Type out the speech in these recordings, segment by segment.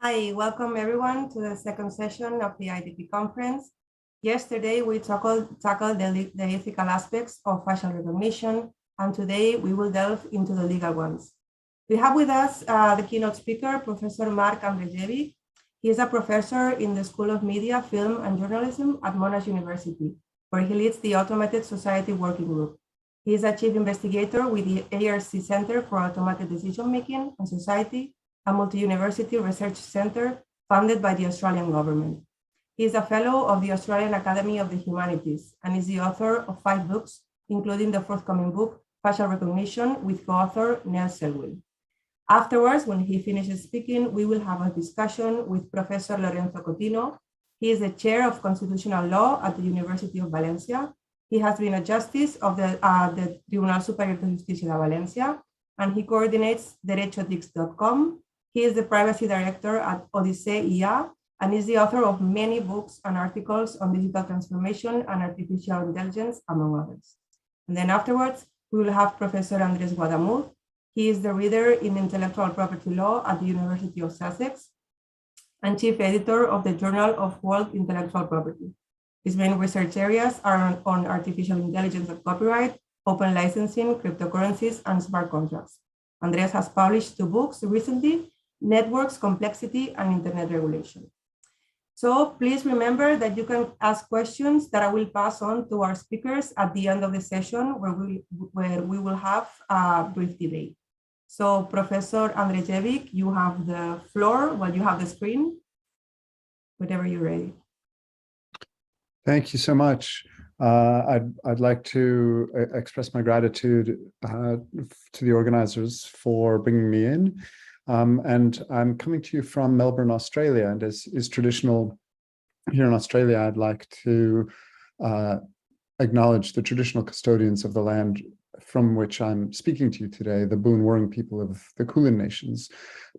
Hi, welcome everyone to the second session of the IDP Conference. Yesterday, we tackled the ethical aspects of facial recognition, and today we will delve into the legal ones. We have with us the keynote speaker, Professor Mark Andrejevic. He is a professor in the School of Media, Film, and Journalism at Monash University, where he leads the Automated Society Working Group. He is a chief investigator with the ARC Center for Automated Decision Making and Society, a multi-university research center funded by the Australian government. He is a fellow of the Australian Academy of the Humanities and is the author of 5 books, including the forthcoming book, Facial Recognition, with co-author Neil Selwyn. Afterwards, when he finishes speaking, we will have a discussion with Professor Lorenzo Cotino. He is the chair of constitutional law at the University of Valencia. He has been a justice of the Tribunal Superior de Justicia de Valencia, and he coordinates derechotics.com. He is the privacy director at Odyssey IA and is the author of many books and articles on digital transformation and artificial intelligence, among others. And then afterwards, we will have Professor Andres Guadamuz. He is the reader in intellectual property law at the University of Sussex and chief editor of the Journal of World Intellectual Property. His main research areas are on artificial intelligence and copyright, open licensing, cryptocurrencies, and smart contracts. Andres has published 2 books recently, Networks, Complexity, and Internet Regulation. So please remember that you can ask questions that I will pass on to our speakers at the end of the session where we will have a brief debate. So Professor Andrejevic, you have the floor, you have the screen, whenever you're ready. Thank you so much. I'd like to express my gratitude to the organizers for bringing me in. And I'm coming to you from Melbourne, Australia, and as is traditional here in Australia, I'd like to acknowledge the traditional custodians of the land from which I'm speaking to you today, the Boon Wurrung people of the Kulin Nations,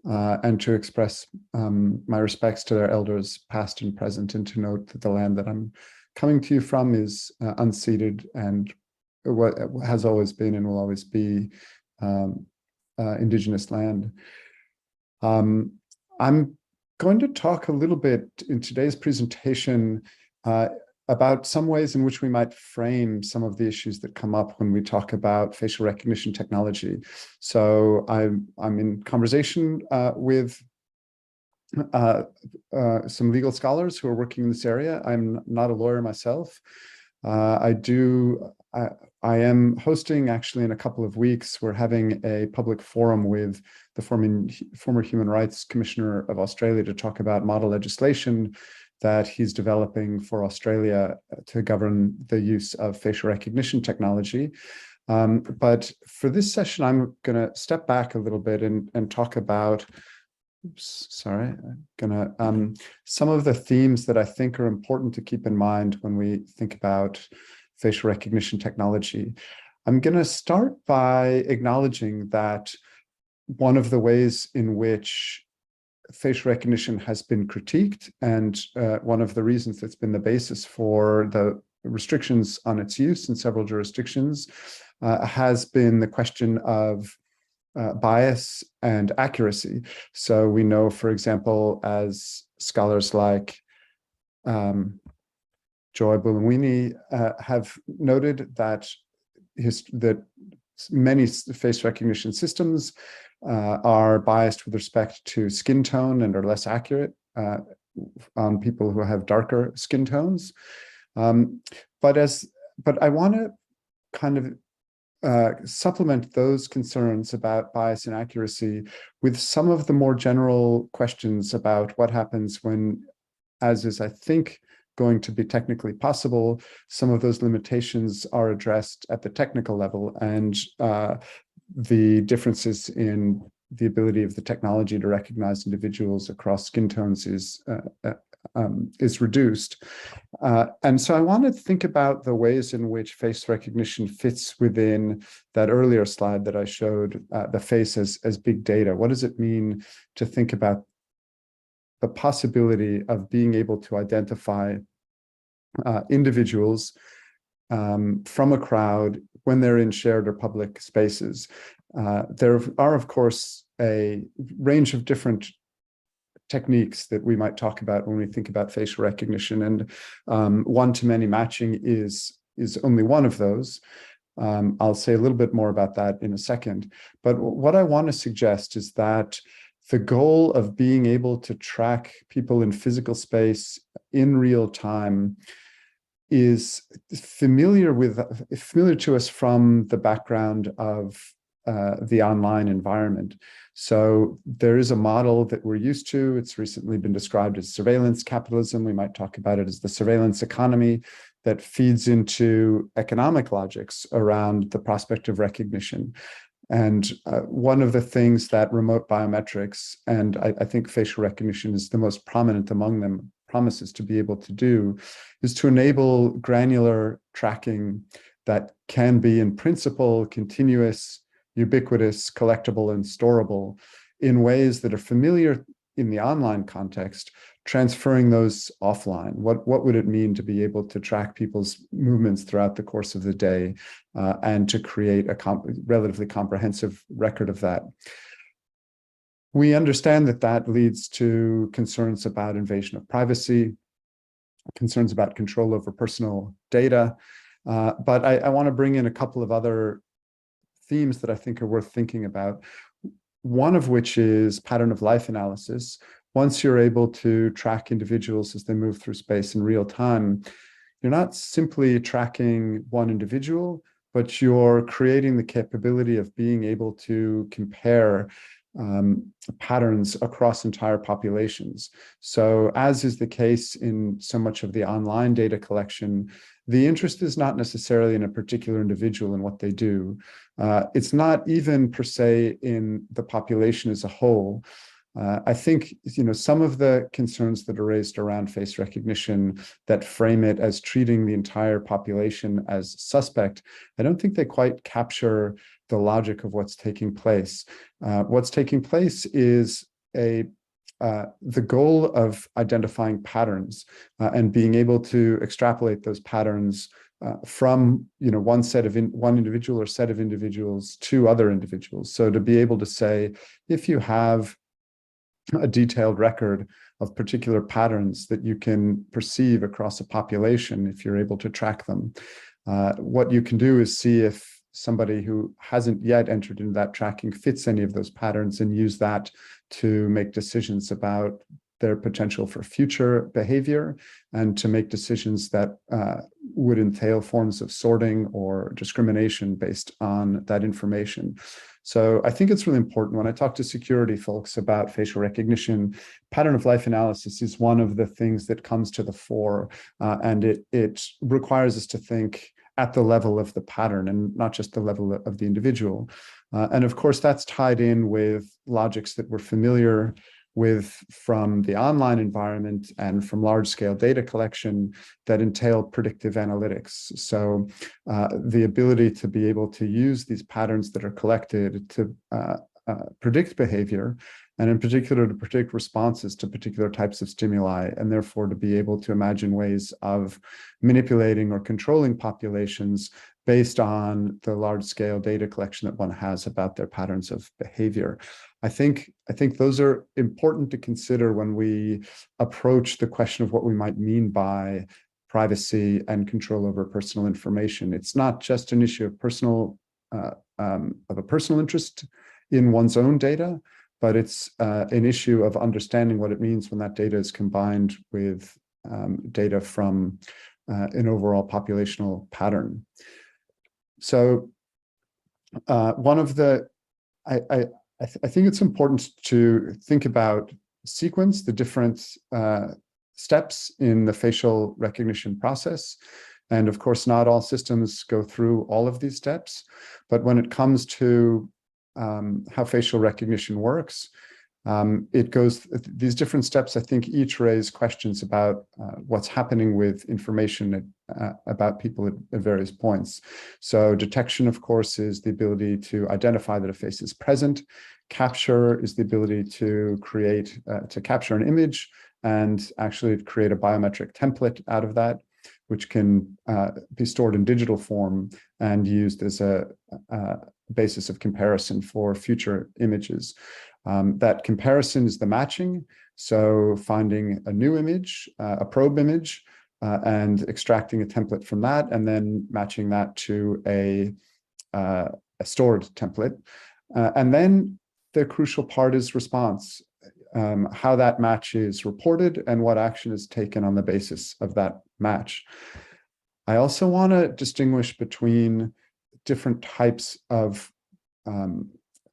and to express my respects to their elders, past and present, and to note that the land that I'm coming to you from is unceded and what has always been and will always be Indigenous land. I'm going to talk a little bit in today's presentation about some ways in which we might frame some of the issues that come up when we talk about facial recognition technology. So I'm in conversation with some legal scholars who are working in this area. I'm not a lawyer myself. I am hosting, actually, in a couple of weeks, we're having a public forum with the former Human Rights Commissioner of Australia to talk about model legislation that he's developing for Australia to govern the use of facial recognition technology. But for this session, I'm going to step back a little bit and talk about, some of the themes that I think are important to keep in mind when we think about facial recognition technology. I'm going to start by acknowledging that one of the ways in which facial recognition has been critiqued, and one of the reasons that's been the basis for the restrictions on its use in several jurisdictions, has been the question of bias and accuracy. So we know, for example, as scholars like Joy Bulamwini have noted that many face recognition systems are biased with respect to skin tone and are less accurate on people who have darker skin tones. But I want to kind of supplement those concerns about bias and accuracy with some of the more general questions about what happens when, as is, I think, going to be technically possible, some of those limitations are addressed at the technical level, and the differences in the ability of the technology to recognize individuals across skin tones is reduced. And so I want to think about the ways in which face recognition fits within that earlier slide that I showed, the face as big data. What does it mean to think about the possibility of being able to identify individuals from a crowd when they're in shared or public spaces? There are, of course, a range of different techniques that we might talk about when we think about facial recognition. And one-to-many matching is only one of those. I'll say a little bit more about that in a second. But what I want to suggest is that the goal of being able to track people in physical space in real time is familiar to us from the background of the online environment. So there is a model that we're used to. It's recently been described as surveillance capitalism. We might talk about it as the surveillance economy that feeds into economic logics around the prospect of recognition. And one of the things that remote biometrics, and I think facial recognition is the most prominent among them, promises to be able to do, is to enable granular tracking that can be in principle continuous, ubiquitous, collectible, and storable in ways that are familiar in the online context, transferring those offline. What would it mean to be able to track people's movements throughout the course of the day and to create a relatively comprehensive record of that? We understand that that leads to concerns about invasion of privacy, concerns about control over personal data. But I want to bring in a couple of other themes that I think are worth thinking about. One of which is pattern of life analysis. Once you're able to track individuals as they move through space in real time, you're not simply tracking one individual, but you're creating the capability of being able to compare patterns across entire populations. So as is the case in so much of the online data collection, the interest is not necessarily in a particular individual and what they do. It's not even per se in the population as a whole. I think, some of the concerns that are raised around face recognition that frame it as treating the entire population as suspect, I don't think they quite capture the logic of what's taking place. What's taking place is the goal of identifying patterns and being able to extrapolate those patterns from one individual or set of individuals to other individuals. So to be able to say, if you have a detailed record of particular patterns that you can perceive across a population, if you're able to track them, what you can do is see if somebody who hasn't yet entered into that tracking fits any of those patterns and use that to make decisions about their potential for future behavior and to make decisions that would entail forms of sorting or discrimination based on that information. So I think it's really important when I talk to security folks about facial recognition, pattern of life analysis is one of the things that comes to the fore, and it requires us to think at the level of the pattern and not just the level of the individual. And of course, that's tied in with logics that we're familiar with from the online environment and from large-scale data collection that entail predictive analytics. So the ability to be able to use these patterns that are collected to predict behavior, and in particular to predict responses to particular types of stimuli, and therefore to be able to imagine ways of manipulating or controlling populations based on the large-scale data collection that one has about their patterns of behavior. I think those are important to consider when we approach the question of what we might mean by privacy and control over personal information. It's not just an issue of a personal interest in one's own data, but it's an issue of understanding what it means when that data is combined with data from an overall populational pattern. So I think it's important to think about sequence, the different steps in the facial recognition process. And of course, not all systems go through all of these steps, but when it comes to how facial recognition works, these different steps, I think, each raise questions about what's happening with information about people at various points. So detection, of course, is the ability to identify that a face is present. Capture is the ability to capture an image and actually create a biometric template out of that, which can be stored in digital form and used as a basis of comparison for future images. That comparison is the matching, So finding a new image, a probe image, and extracting a template from that, and then matching that to a stored template. And then the crucial part is response, how that match is reported and what action is taken on the basis of that match. I also want to distinguish between different types of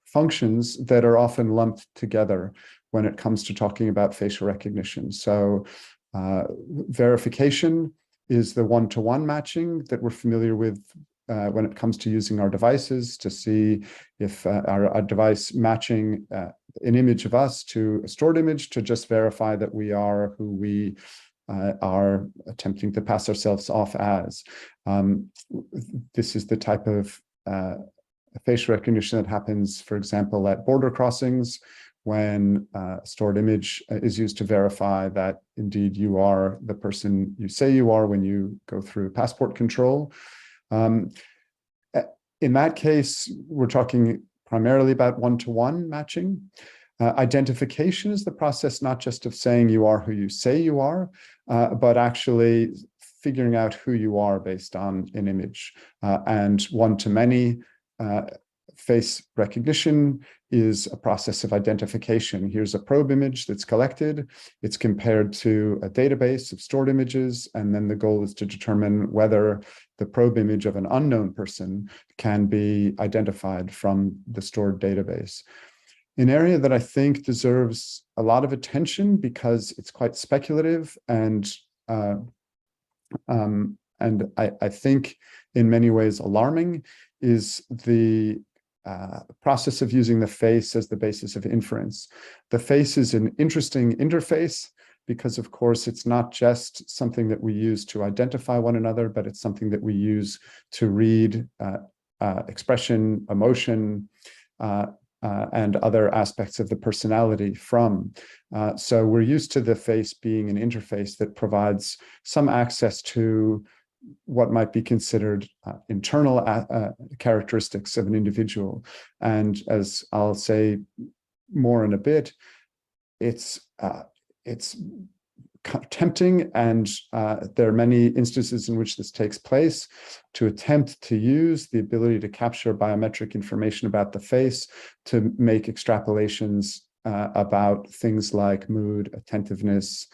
functions that are often lumped together when it comes to talking about facial recognition. So verification is the one-to-one matching that we're familiar with when it comes to using our devices to see if our device matching an image of us to a stored image to just verify that we are who we are attempting to pass ourselves off as. This is the type of facial recognition that happens, for example, at border crossings, when a stored image is used to verify that indeed you are the person you say you are when you go through passport control. In that case, we're talking primarily about one-to-one matching. Identification is the process not just of saying you are who you say you are, but actually figuring out who you are based on an image. And one-to-many face recognition is a process of identification. Here's a probe image that's collected. It's compared to a database of stored images, and then the goal is to determine whether the probe image of an unknown person can be identified from the stored database. An area that I think deserves a lot of attention because it's quite speculative and I think in many ways alarming is the process of using the face as the basis of inference. The face is an interesting interface because, of course, it's not just something that we use to identify one another, but it's something that we use to read expression, emotion, and other aspects of the personality from. So we're used to the face being an interface that provides some access to what might be considered internal characteristics of an individual. And as I'll say more in a bit, it's tempting, and there are many instances in which this takes place, to attempt to use the ability to capture biometric information about the face to make extrapolations about things like mood, attentiveness,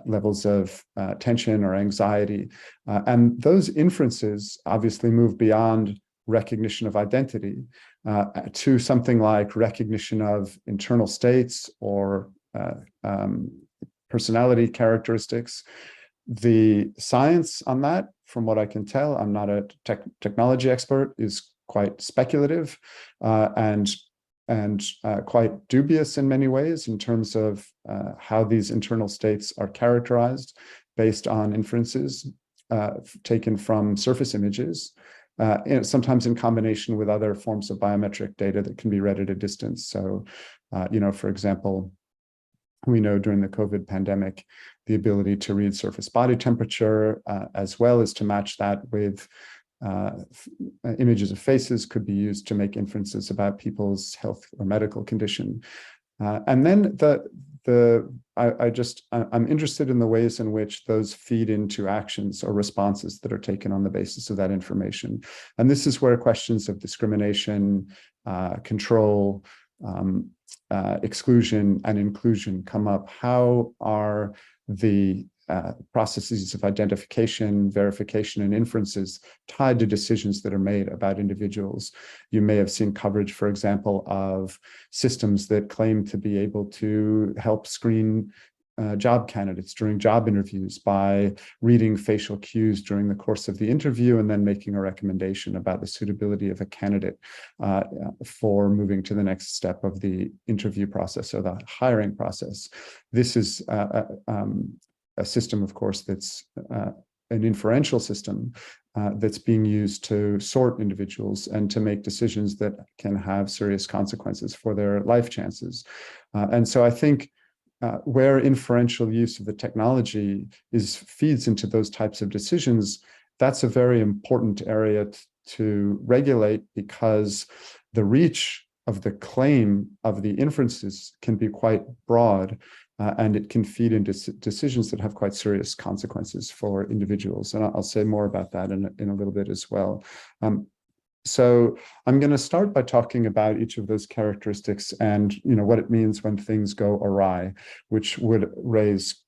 levels of tension or anxiety. And those inferences obviously move beyond recognition of identity to something like recognition of internal states or personality characteristics. The science on that, from what I can tell, I'm not a technology expert, is quite speculative and quite dubious in many ways in terms of how these internal states are characterized based on inferences taken from surface images, sometimes in combination with other forms of biometric data that can be read at a distance. So, for example, we know during the COVID pandemic, the ability to read surface body temperature, as well as to match that with images of faces, could be used to make inferences about people's health or medical condition. And then I'm interested in the ways in which those feed into actions or responses that are taken on the basis of that information. And this is where questions of discrimination, control, exclusion, and inclusion come up. How are the processes of identification, verification, and inferences tied to decisions that are made about individuals? You may have seen coverage, for example, of systems that claim to be able to help screen job candidates during job interviews by reading facial cues during the course of the interview and then making a recommendation about the suitability of a candidate for moving to the next step of the interview process or the hiring process. This is a system, of course, that's an inferential system that's being used to sort individuals and to make decisions that can have serious consequences for their life chances. And so I think where inferential use of the technology feeds into those types of decisions, that's a very important area to regulate, because the reach the claim of the inferences can be quite broad, and it can feed into decisions that have quite serious consequences for individuals. And I'll say more about that in a little bit as well. So I'm going to start by talking about each of those characteristics and what it means when things go awry, which would raise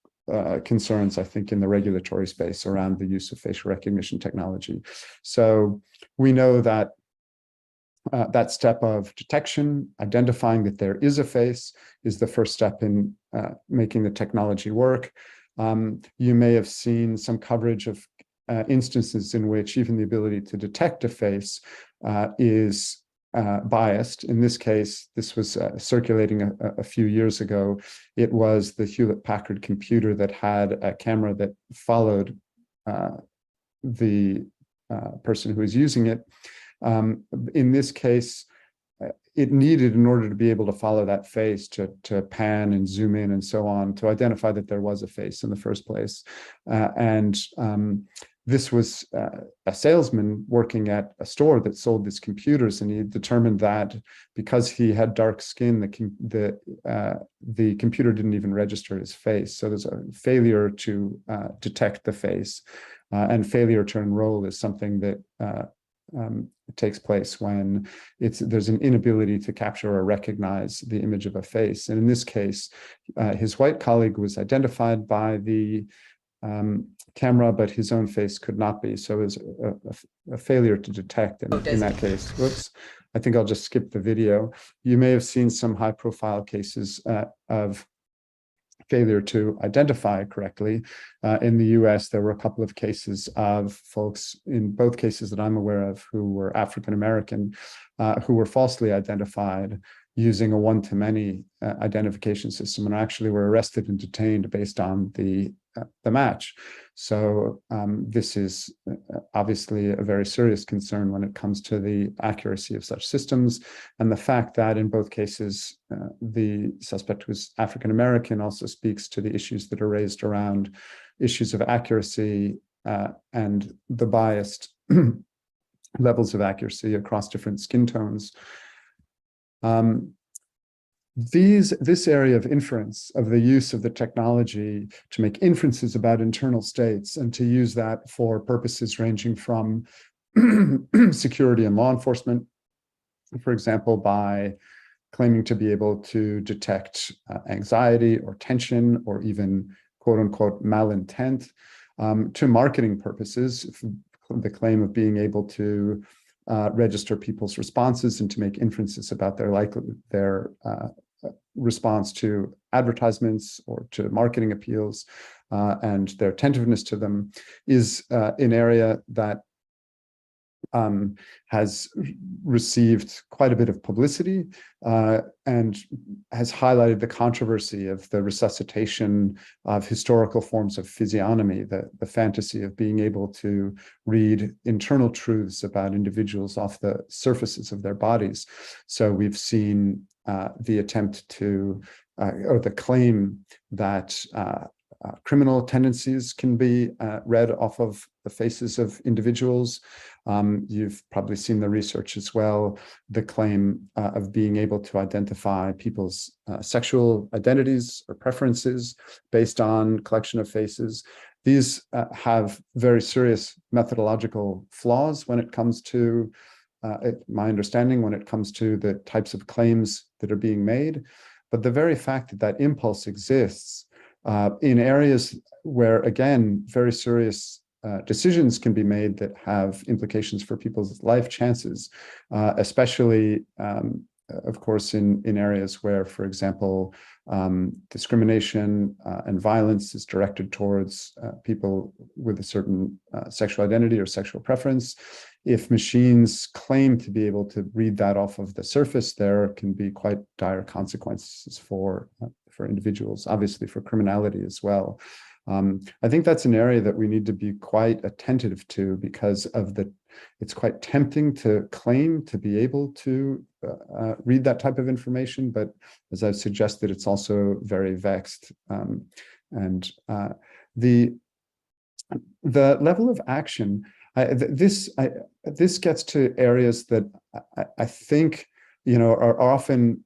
concerns, I think, in the regulatory space around the use of facial recognition technology. So we know that that step of detection, identifying that there is a face, is the first step in making the technology work. You may have seen some coverage of instances in which even the ability to detect a face is biased. In this case, this was circulating a few years ago. It was the Hewlett-Packard computer that had a camera that followed the person who was using it. In this case, it needed, in order to be able to follow that face, to pan and zoom in and so on, to identify that there was a face in the first place. This was a salesman working at a store that sold these computers, and he determined that because he had dark skin, the computer didn't even register his face. So there's a failure to detect the face, and failure to enroll is something that takes place when there's an inability to capture or recognize the image of a face. And in this case, his white colleague was identified by the camera, but his own face could not be. So it was a failure to detect in that case. Whoops, I think I'll just skip the video. You may have seen some high-profile cases of failure to identify correctly. In the US, there were a couple of cases of folks, in both cases that I'm aware of, who were African-American, who were falsely identified using a one-to-many identification system, and actually were arrested and detained based on the match. So this is obviously a very serious concern when it comes to the accuracy of such systems. And the fact that in both cases the suspect was African-American also speaks to the issues that are raised around issues of accuracy and the biased levels of accuracy across different skin tones. This area of inference, of the use of the technology to make inferences about internal states and to use that for purposes ranging from security and law enforcement, for example, by claiming to be able to detect anxiety or tension or even quote unquote malintent, to marketing purposes, the claim of being able to register people's responses and to make inferences about their response to advertisements or to marketing appeals and their attentiveness to them, is an area that has received quite a bit of publicity and has highlighted the controversy of the resuscitation of historical forms of physiognomy, the fantasy of being able to read internal truths about individuals off the surfaces of their bodies. So we've seen the attempt to, or the claim that criminal tendencies can be read off of the faces of individuals. You've probably seen the research as well, the claim of being able to identify people's sexual identities or preferences based on collection of faces. These have very serious methodological flaws when it comes to, my understanding, when it comes to the types of claims that are being made. But the very fact that that impulse exists in areas where, again, very serious decisions can be made that have implications for people's life chances, especially, of course, in areas where, for example, discrimination and violence is directed towards people with a certain sexual identity or sexual preference. If machines claim to be able to read that off of the surface, there can be quite dire consequences for individuals, obviously for criminality as well. I think that's an area that we need to be quite attentive to, because of it's quite tempting to claim to be able to read that type of information, but as I've suggested, it's also very vexed. The level of action, this gets to areas that I think are often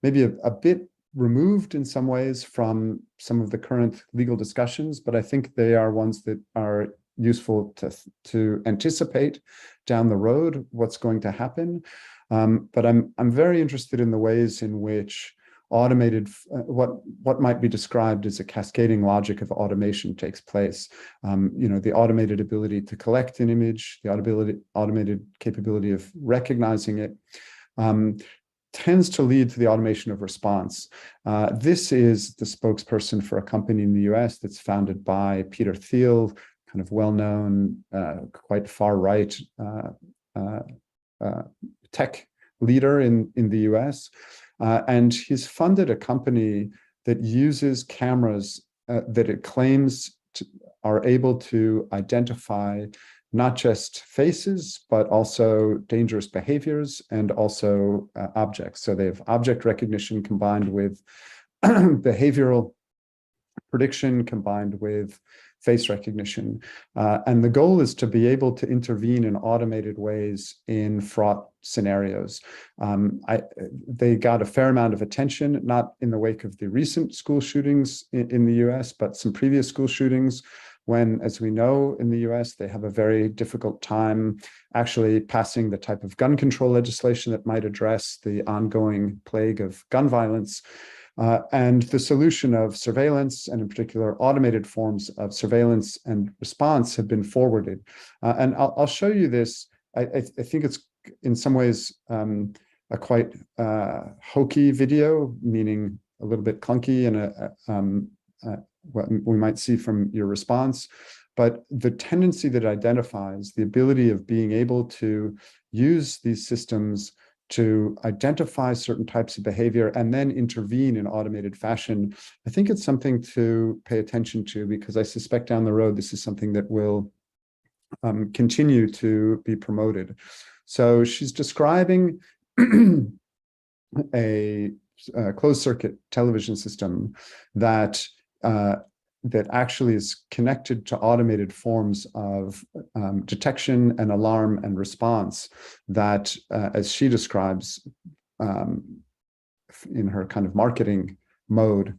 maybe a bit removed in some ways from some of the current legal discussions, but I think they are ones that are useful to anticipate down the road what's going to happen. But I'm very interested in the ways in which automated, what might be described as a cascading logic of automation takes place. The automated ability to collect an image, the automated capability of recognizing it, tends to lead to the automation of response. This is the spokesperson for a company in the US that's founded by Peter Thiel, kind of well-known, quite far-right tech leader in the US. And he's funded a company that uses cameras that it claims are able to identify not just faces, but also dangerous behaviors and also objects. So they have object recognition combined with behavioral prediction combined with face recognition. And the goal is to be able to intervene in automated ways in fraught scenarios. They got a fair amount of attention, not in the wake of the recent school shootings in the US, but some previous school shootings when, as we know, in the US, they have a very difficult time actually passing the type of gun control legislation that might address the ongoing plague of gun violence. And the solution of surveillance, and in particular automated forms of surveillance and response, have been forwarded. And I'll show you this. I think it's in some ways a quite hokey video, meaning a little bit clunky and what we might see from your response. But the tendency that identifies the ability of being able to use these systems to identify certain types of behavior and then intervene in automated fashion, I think it's something to pay attention to, because I suspect down the road, this is something that will continue to be promoted. So she's describing a closed circuit television system that actually is connected to automated forms of detection and alarm and response that, as she describes in her kind of marketing mode,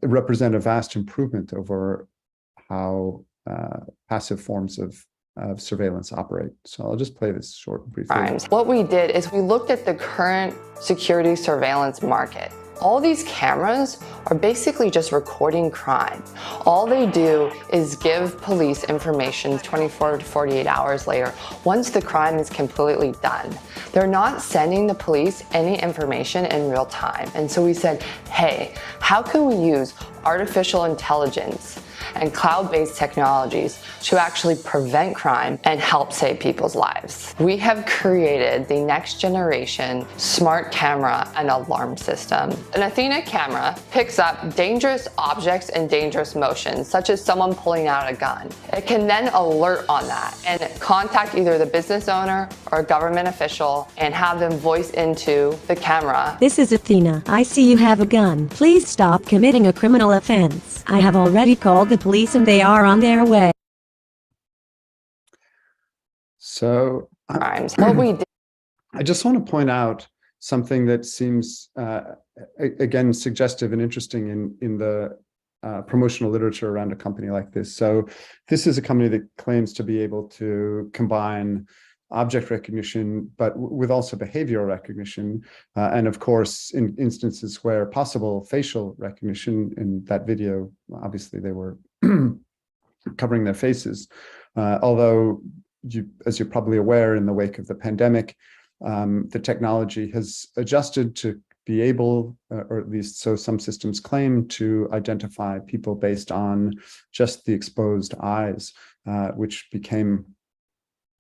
represent a vast improvement over how passive forms of surveillance operate. So I'll just play this short brief video. What we did is we looked at the current security surveillance market. All these cameras are basically just recording crime. All they do is give police information 24 to 48 hours later, once the crime is completely done. They're not sending the police any information in real time. And so we said, hey, how can we use artificial intelligence and cloud-based technologies to actually prevent crime and help save people's lives? We have created the next generation smart camera and alarm system. An Athena camera picks up dangerous objects and dangerous motions, such as someone pulling out a gun. It can then alert on that and contact either the business owner or a government official and have them voice into the camera. This is Athena. I see you have a gun. Please stop committing a criminal offense. I have already called the police and they are on their way. So What we did. I just want to point out something that seems, again, suggestive and interesting in the promotional literature around a company like this. So this is a company that claims to be able to combine object recognition, but with also behavioral recognition. And of course, in instances where possible, facial recognition. In that video, obviously they were covering their faces. Although, as you're probably aware, in the wake of the pandemic, the technology has adjusted to be able, or at least so some systems claim, to identify people based on just the exposed eyes, which became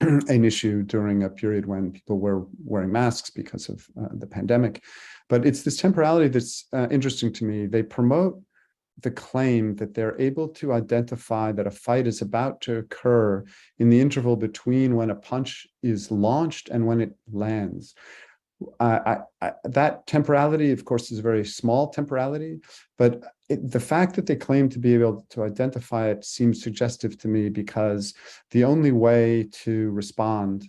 an issue during a period when people were wearing masks because of the pandemic. But it's this temporality that's interesting to me. They promote the claim that they're able to identify that a fight is about to occur in the interval between when a punch is launched and when it lands. that temporality, of course, is a very small temporality, but the fact that they claim to be able to identify it seems suggestive to me, because the only way to respond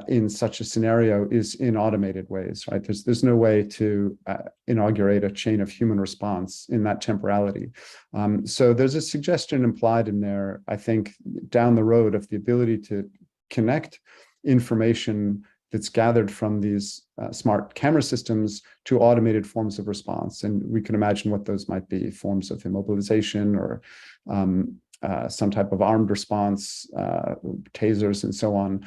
in such a scenario is in automated ways, right? There's no way to inaugurate a chain of human response in that temporality. So there's a suggestion implied in there, I think, down the road, of the ability to connect information that's gathered from these smart camera systems to automated forms of response. And we can imagine what those might be: forms of immobilization, or some type of armed response, tasers, and so on.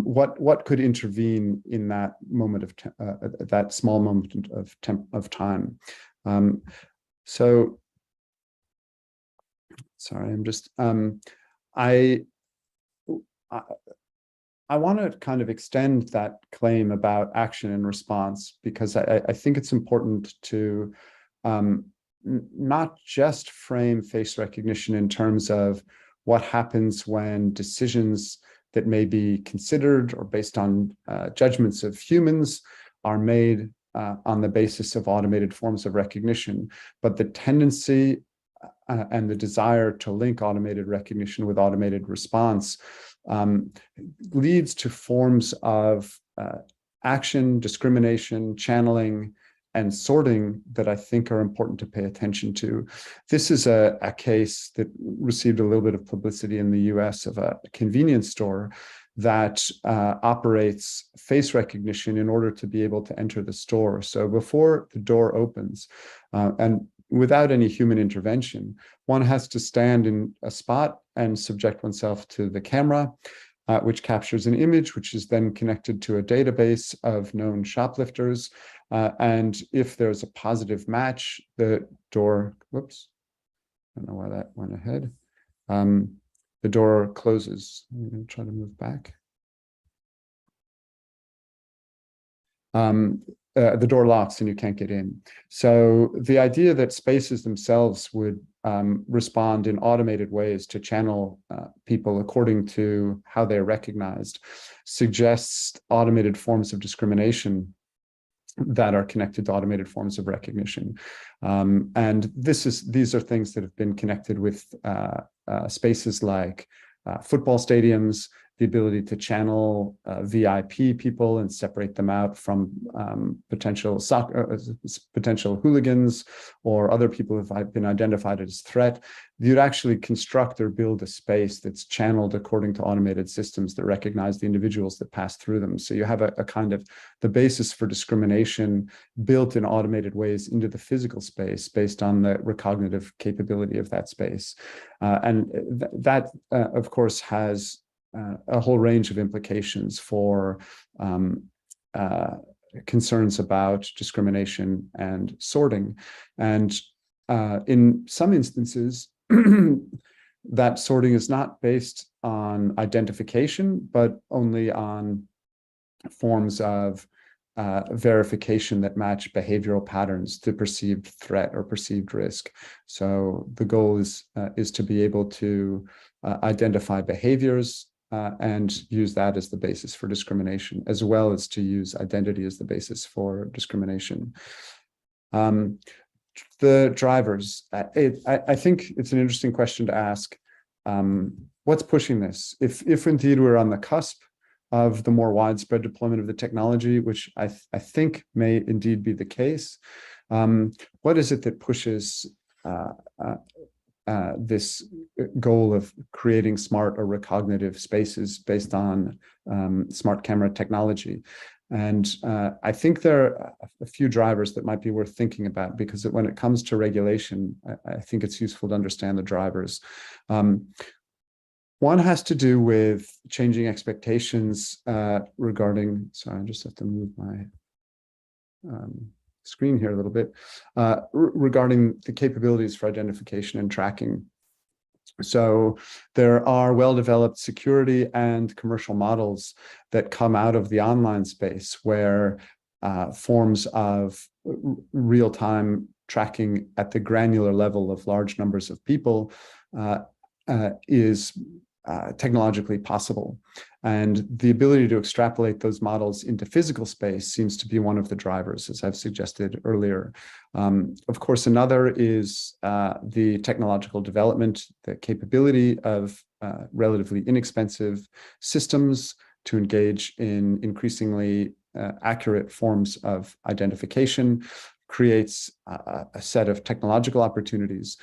What could intervene in that moment of that small moment of time? So, sorry, I'm just I want to kind of extend that claim about action and response, because I think it's important to not just frame face recognition in terms of what happens when decisions that may be considered or based on judgments of humans are made on the basis of automated forms of recognition, but the tendency and the desire to link automated recognition with automated response leads to forms of action, discrimination, channeling, and sorting that I think are important to pay attention to. This is a case that received a little bit of publicity in the US of a convenience store that operates face recognition in order to be able to enter the store. So before the door opens, and without any human intervention, one has to stand in a spot and subject oneself to the camera, which captures an image, which is then connected to a database of known shoplifters. And if there's a positive match, the door, whoops, I don't know why that went ahead. The door closes. I'm going to try to move back. The door locks and you can't get in. So the idea that spaces themselves would respond in automated ways to channel people according to how they're recognized suggests automated forms of discrimination that are connected to automated forms of recognition. And these are things that have been connected with spaces like football stadiums, the ability to channel VIP people and separate them out from potential hooligans or other people who have been identified as threat. You'd actually construct or build a space that's channeled according to automated systems that recognize the individuals that pass through them. So you have a kind of the basis for discrimination built in automated ways into the physical space based on the recognitive capability of that space. And that, of course, has a whole range of implications for concerns about discrimination and sorting. And in some instances, that sorting is not based on identification, but only on forms of verification that match behavioral patterns to perceived threat or perceived risk. So the goal is to be able to identify behaviors and use that as the basis for discrimination, as well as to use identity as the basis for discrimination. The drivers, I think it's an interesting question to ask. What's pushing this? If indeed we're on the cusp of the more widespread deployment of the technology, which I think may indeed be the case, what is it that pushes this goal of creating smart or recognitive spaces based on smart camera technology? And I think there are a few drivers that might be worth thinking about, because when it comes to regulation, I think it's useful to understand the drivers. One has to do with changing expectations regarding, sorry, I just have to move my screen here a little bit, regarding the capabilities for identification and tracking. So there are well-developed security and commercial models that come out of the online space where forms of real-time tracking at the granular level of large numbers of people is technologically possible. And the ability to extrapolate those models into physical space seems to be one of the drivers, as I've suggested earlier. Of course, another is the technological development, the capability of relatively inexpensive systems to engage in increasingly accurate forms of identification creates a set of technological opportunities.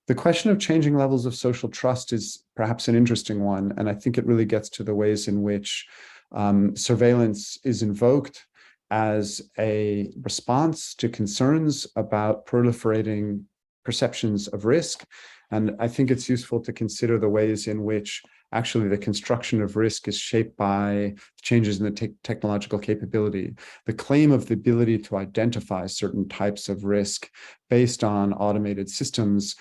The question of changing levels of social trust is perhaps an interesting one, and I think it really gets to the ways in which surveillance is invoked as a response to concerns about proliferating perceptions of risk. And I think it's useful to consider the ways in which actually the construction of risk is shaped by changes in the technological capability. The claim of the ability to identify certain types of risk based on automated systems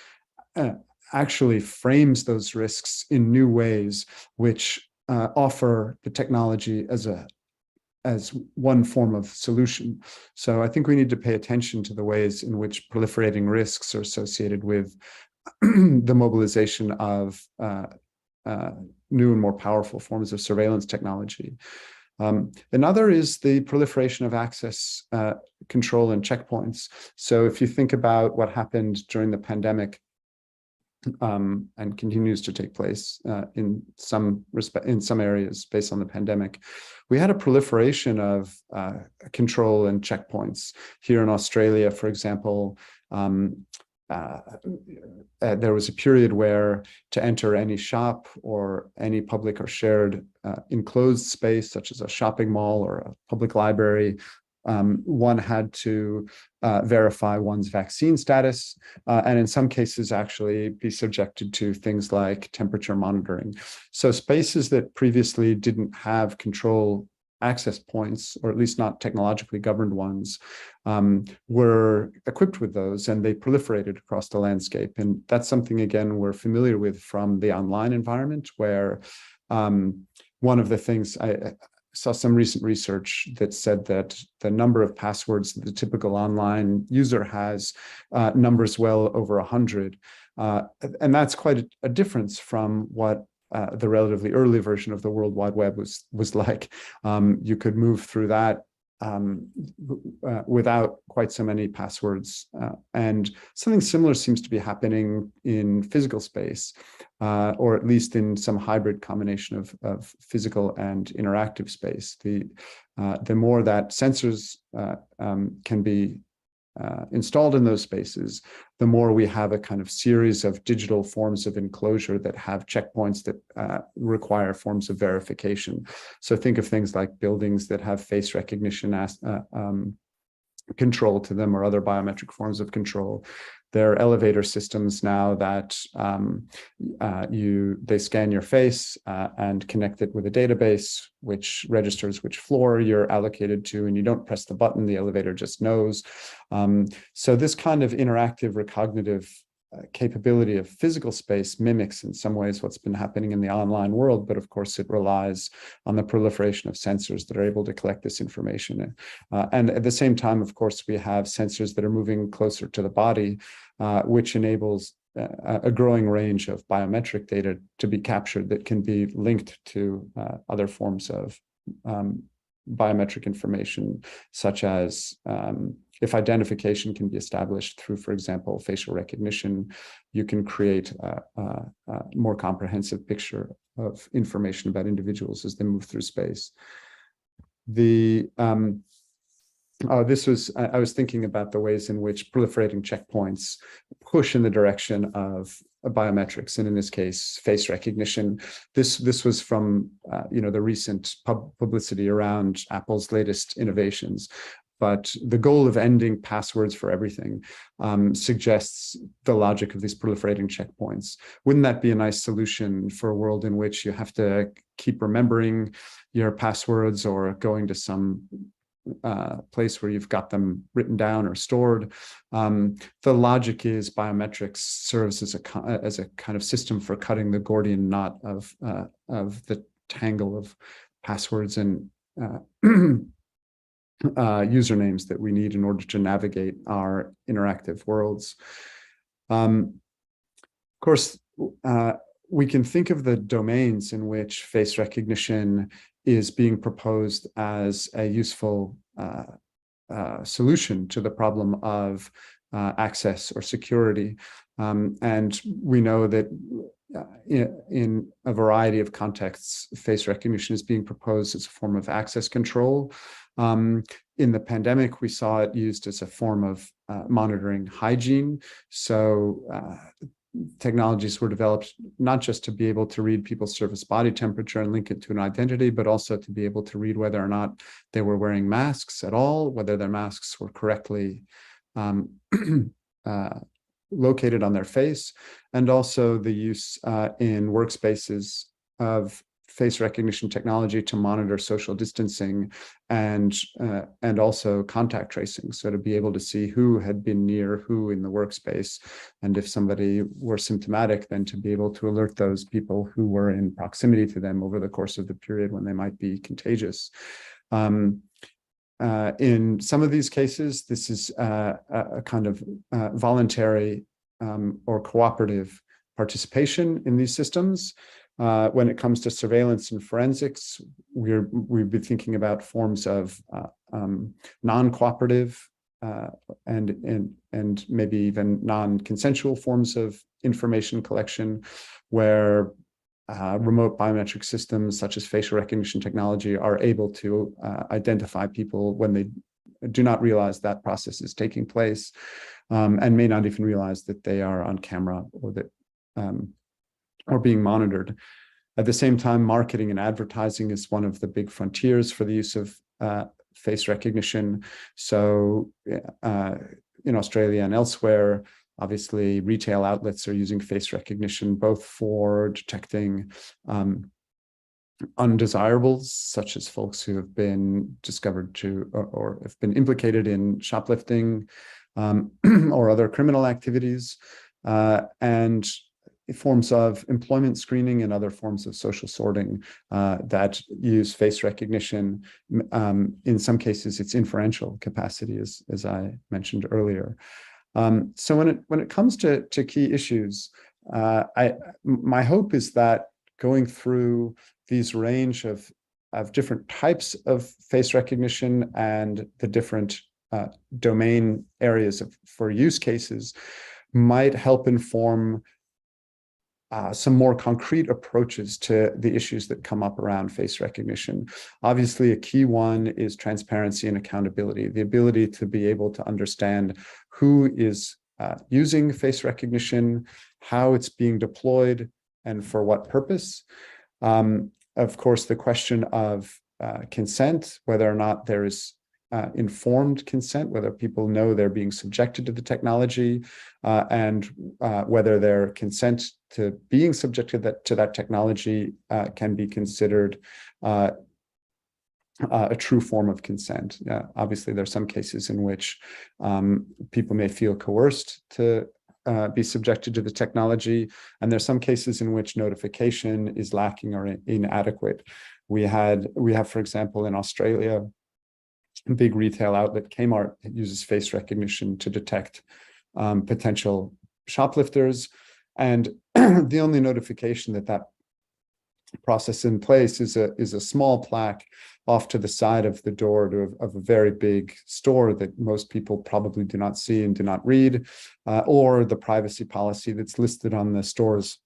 actually frames those risks in new ways, which offer the technology as one form of solution. So I think we need to pay attention to the ways in which proliferating risks are associated with the mobilization of new and more powerful forms of surveillance technology. Another is the proliferation of access control and checkpoints. So if you think about what happened during the pandemic, and continues to take place in some areas based on the pandemic, we had a proliferation of control and checkpoints. Here in Australia, for example, there was a period where to enter any shop or any public or shared enclosed space, such as a shopping mall or a public library, one had to verify one's vaccine status, and in some cases actually be subjected to things like temperature monitoring. So spaces that previously didn't have control access points, or at least not technologically governed ones, were equipped with those, and they proliferated across the landscape. And that's something, again, we're familiar with from the online environment, where one of the things I saw some recent research that said that the number of passwords that the typical online user has numbers well over 100. And that's quite a difference from what the relatively early version of the World Wide Web was like. You could move through that without quite so many passwords. And something similar seems to be happening in physical space, or at least in some hybrid combination of physical and interactive space. The more that sensors can be installed in those spaces, the more we have a kind of series of digital forms of enclosure that have checkpoints that require forms of verification. So think of things like buildings that have face recognition control to them, or other biometric forms of control. There are elevator systems now that they scan your face and connect it with a database, which registers which floor you're allocated to, and you don't press the button, the elevator just knows. So this kind of interactive recognitive capability of physical space mimics in some ways what's been happening in the online world, but of course it relies on the proliferation of sensors that are able to collect this information. And at the same time, of course, we have sensors that are moving closer to the body, which enables a growing range of biometric data to be captured that can be linked to other forms of biometric information, such as if identification can be established through, for example, facial recognition, you can create a more comprehensive picture of information about individuals as they move through space. I was thinking about the ways in which proliferating checkpoints push in the direction of biometrics, and in this case, face recognition. This was from the recent publicity around Apple's latest innovations. But the goal of ending passwords for everything suggests the logic of these proliferating checkpoints. Wouldn't that be a nice solution for a world in which you have to keep remembering your passwords or going to some place where you've got them written down or stored? The logic is biometrics serves as a kind of system for cutting the Gordian knot of the tangle of passwords and usernames that we need in order to navigate our interactive worlds. Of course, we can think of the domains in which face recognition is being proposed as a useful solution to the problem of access or security. And we know that in a variety of contexts, face recognition is being proposed as a form of access control. In the pandemic, we saw it used as a form of monitoring hygiene. So technologies were developed not just to be able to read people's surface body temperature and link it to an identity, but also to be able to read whether or not they were wearing masks at all, whether their masks were correctly located on their face, and also the use in workspaces of face recognition technology to monitor social distancing and also contact tracing. So to be able to see who had been near who in the workspace, and if somebody were symptomatic, then to be able to alert those people who were in proximity to them over the course of the period when they might be contagious. In some of these cases, this is a kind of voluntary or cooperative participation in these systems. When it comes to surveillance and forensics, we've been thinking about forms of non-cooperative and maybe even non-consensual forms of information collection, where remote biometric systems such as facial recognition technology are able to identify people when they do not realize that process is taking place, and may not even realize that they are on camera or that or being monitored. At the same time, marketing and advertising is one of the big frontiers for the use of face recognition. So in Australia and elsewhere, obviously, retail outlets are using face recognition both for detecting undesirables, such as folks who have been discovered to or have been implicated in shoplifting or other criminal activities, and forms of employment screening and other forms of social sorting that use face recognition. In some cases, it's inferential capacity, as I mentioned earlier. So when it comes to key issues, my hope is that going through these range of different types of face recognition and the different domain areas for use cases might help inform some more concrete approaches to the issues that come up around face recognition. Obviously, a key one is transparency and accountability, the ability to be able to understand who is using face recognition, how it's being deployed, and for what purpose. Of course, the question of consent, whether or not there is informed consent, whether people know they're being subjected to the technology, and whether their consent to being subjected to that technology can be considered a true form of consent. Obviously, there are some cases in which people may feel coerced to be subjected to the technology, and there's some cases in which notification is lacking or inadequate. We have, for example, in Australia, a big retail outlet, Kmart, uses face recognition to detect potential shoplifters, and the only notification that process in place is a small plaque off to the side of the door of a very big store that most people probably do not see and do not read, or the privacy policy that's listed on the store's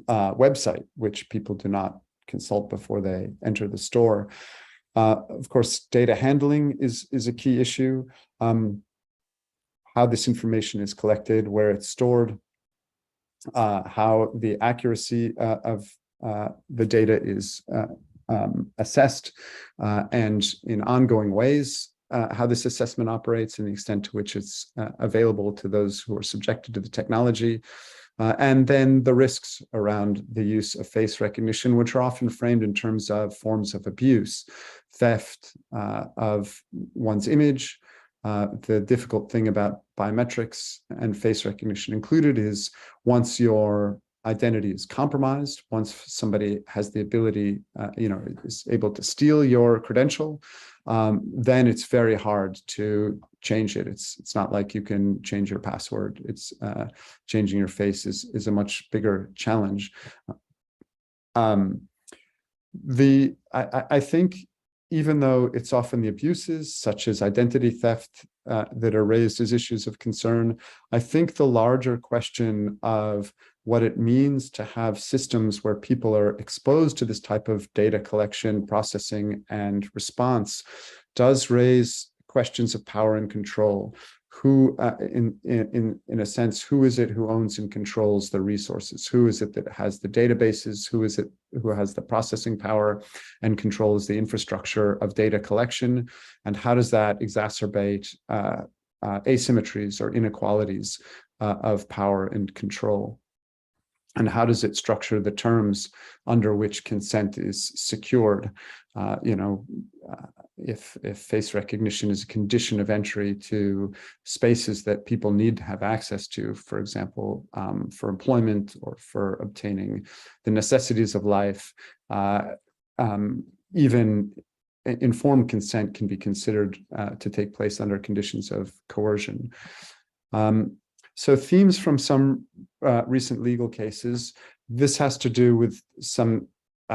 website, which people do not consult before they enter the store. Of course, data handling is a key issue. How this information is collected, where it's stored, how the accuracy of the data is assessed, and in ongoing ways, how this assessment operates and the extent to which it's available to those who are subjected to the technology. And then the risks around the use of face recognition, which are often framed in terms of forms of abuse, theft of one's image. The difficult thing about biometrics and face recognition included is once your identity is compromised, once somebody has the ability, is able to steal your credential, then it's very hard to change it. It's not like you can change your password. It's changing your face is a much bigger challenge. I think even though it's often the abuses, such as identity theft, that are raised as issues of concern, I think the larger question of what it means to have systems where people are exposed to this type of data collection, processing, and response does raise questions of power and control. Who, in a sense, who is it who owns and controls the resources? Who is it that has the databases? Who is it who has the processing power and controls the infrastructure of data collection? And how does that exacerbate asymmetries or inequalities of power and control? And how does it structure the terms under which consent is secured? If face recognition is a condition of entry to spaces that people need to have access to, for example, for employment or for obtaining the necessities of life, even informed consent can be considered to take place under conditions of coercion. So themes from some recent legal cases. This has to do with some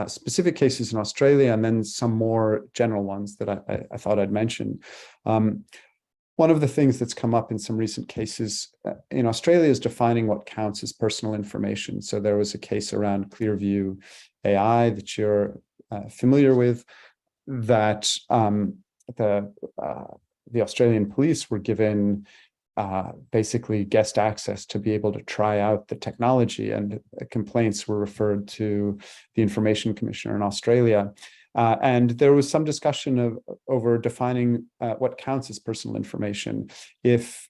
specific cases in Australia, and then some more general ones that I thought I'd mention. One of the things that's come up in some recent cases in Australia is defining what counts as personal information. So there was a case around Clearview AI that you're familiar with, that the Australian police were given basically guest access to be able to try out the technology, and complaints were referred to the Information Commissioner in Australia. And there was some discussion over defining what counts as personal information. If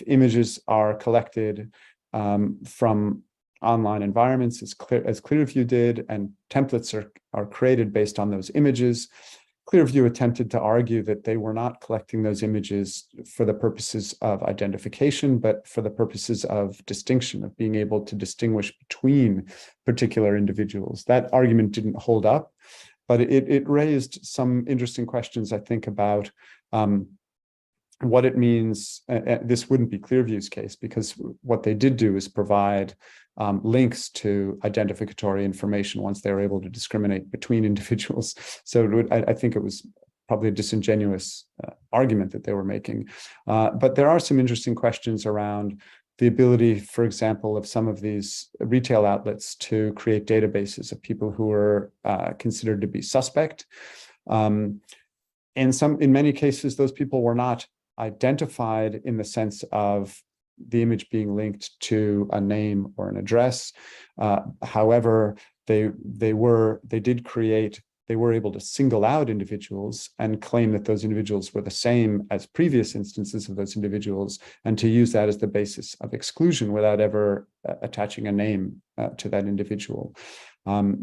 images are collected from online environments, as Clearview did, and templates are created based on those images, Clearview attempted to argue that they were not collecting those images for the purposes of identification, but for the purposes of distinction, of being able to distinguish between particular individuals. That argument didn't hold up, but it raised some interesting questions, I think, about what it means. This wouldn't be Clearview's case, because what they did do is provide links to identificatory information once they were able to discriminate between individuals. So I think it was probably a disingenuous argument that they were making. But there are some interesting questions around the ability, for example, of some of these retail outlets to create databases of people who are considered to be suspect. In many cases, those people were not identified in the sense of the image being linked to a name or an address. However, they were able to single out individuals and claim that those individuals were the same as previous instances of those individuals, and to use that as the basis of exclusion without ever attaching a name to that individual.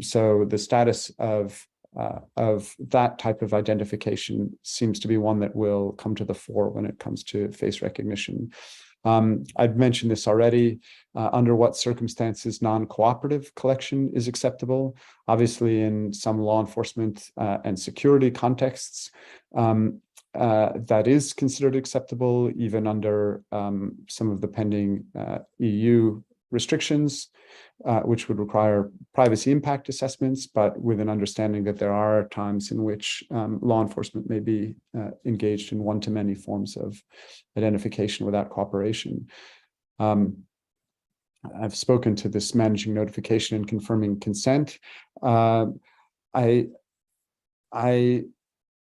So the status of that type of identification seems to be one that will come to the fore when it comes to face recognition. I've mentioned this already, under what circumstances non-cooperative collection is acceptable. Obviously, in some law enforcement and security contexts, that is considered acceptable, even under some of the pending EU restrictions, which would require privacy impact assessments, but with an understanding that there are times in which law enforcement may be engaged in one-to-many forms of identification without cooperation. I've spoken to this managing notification and confirming consent.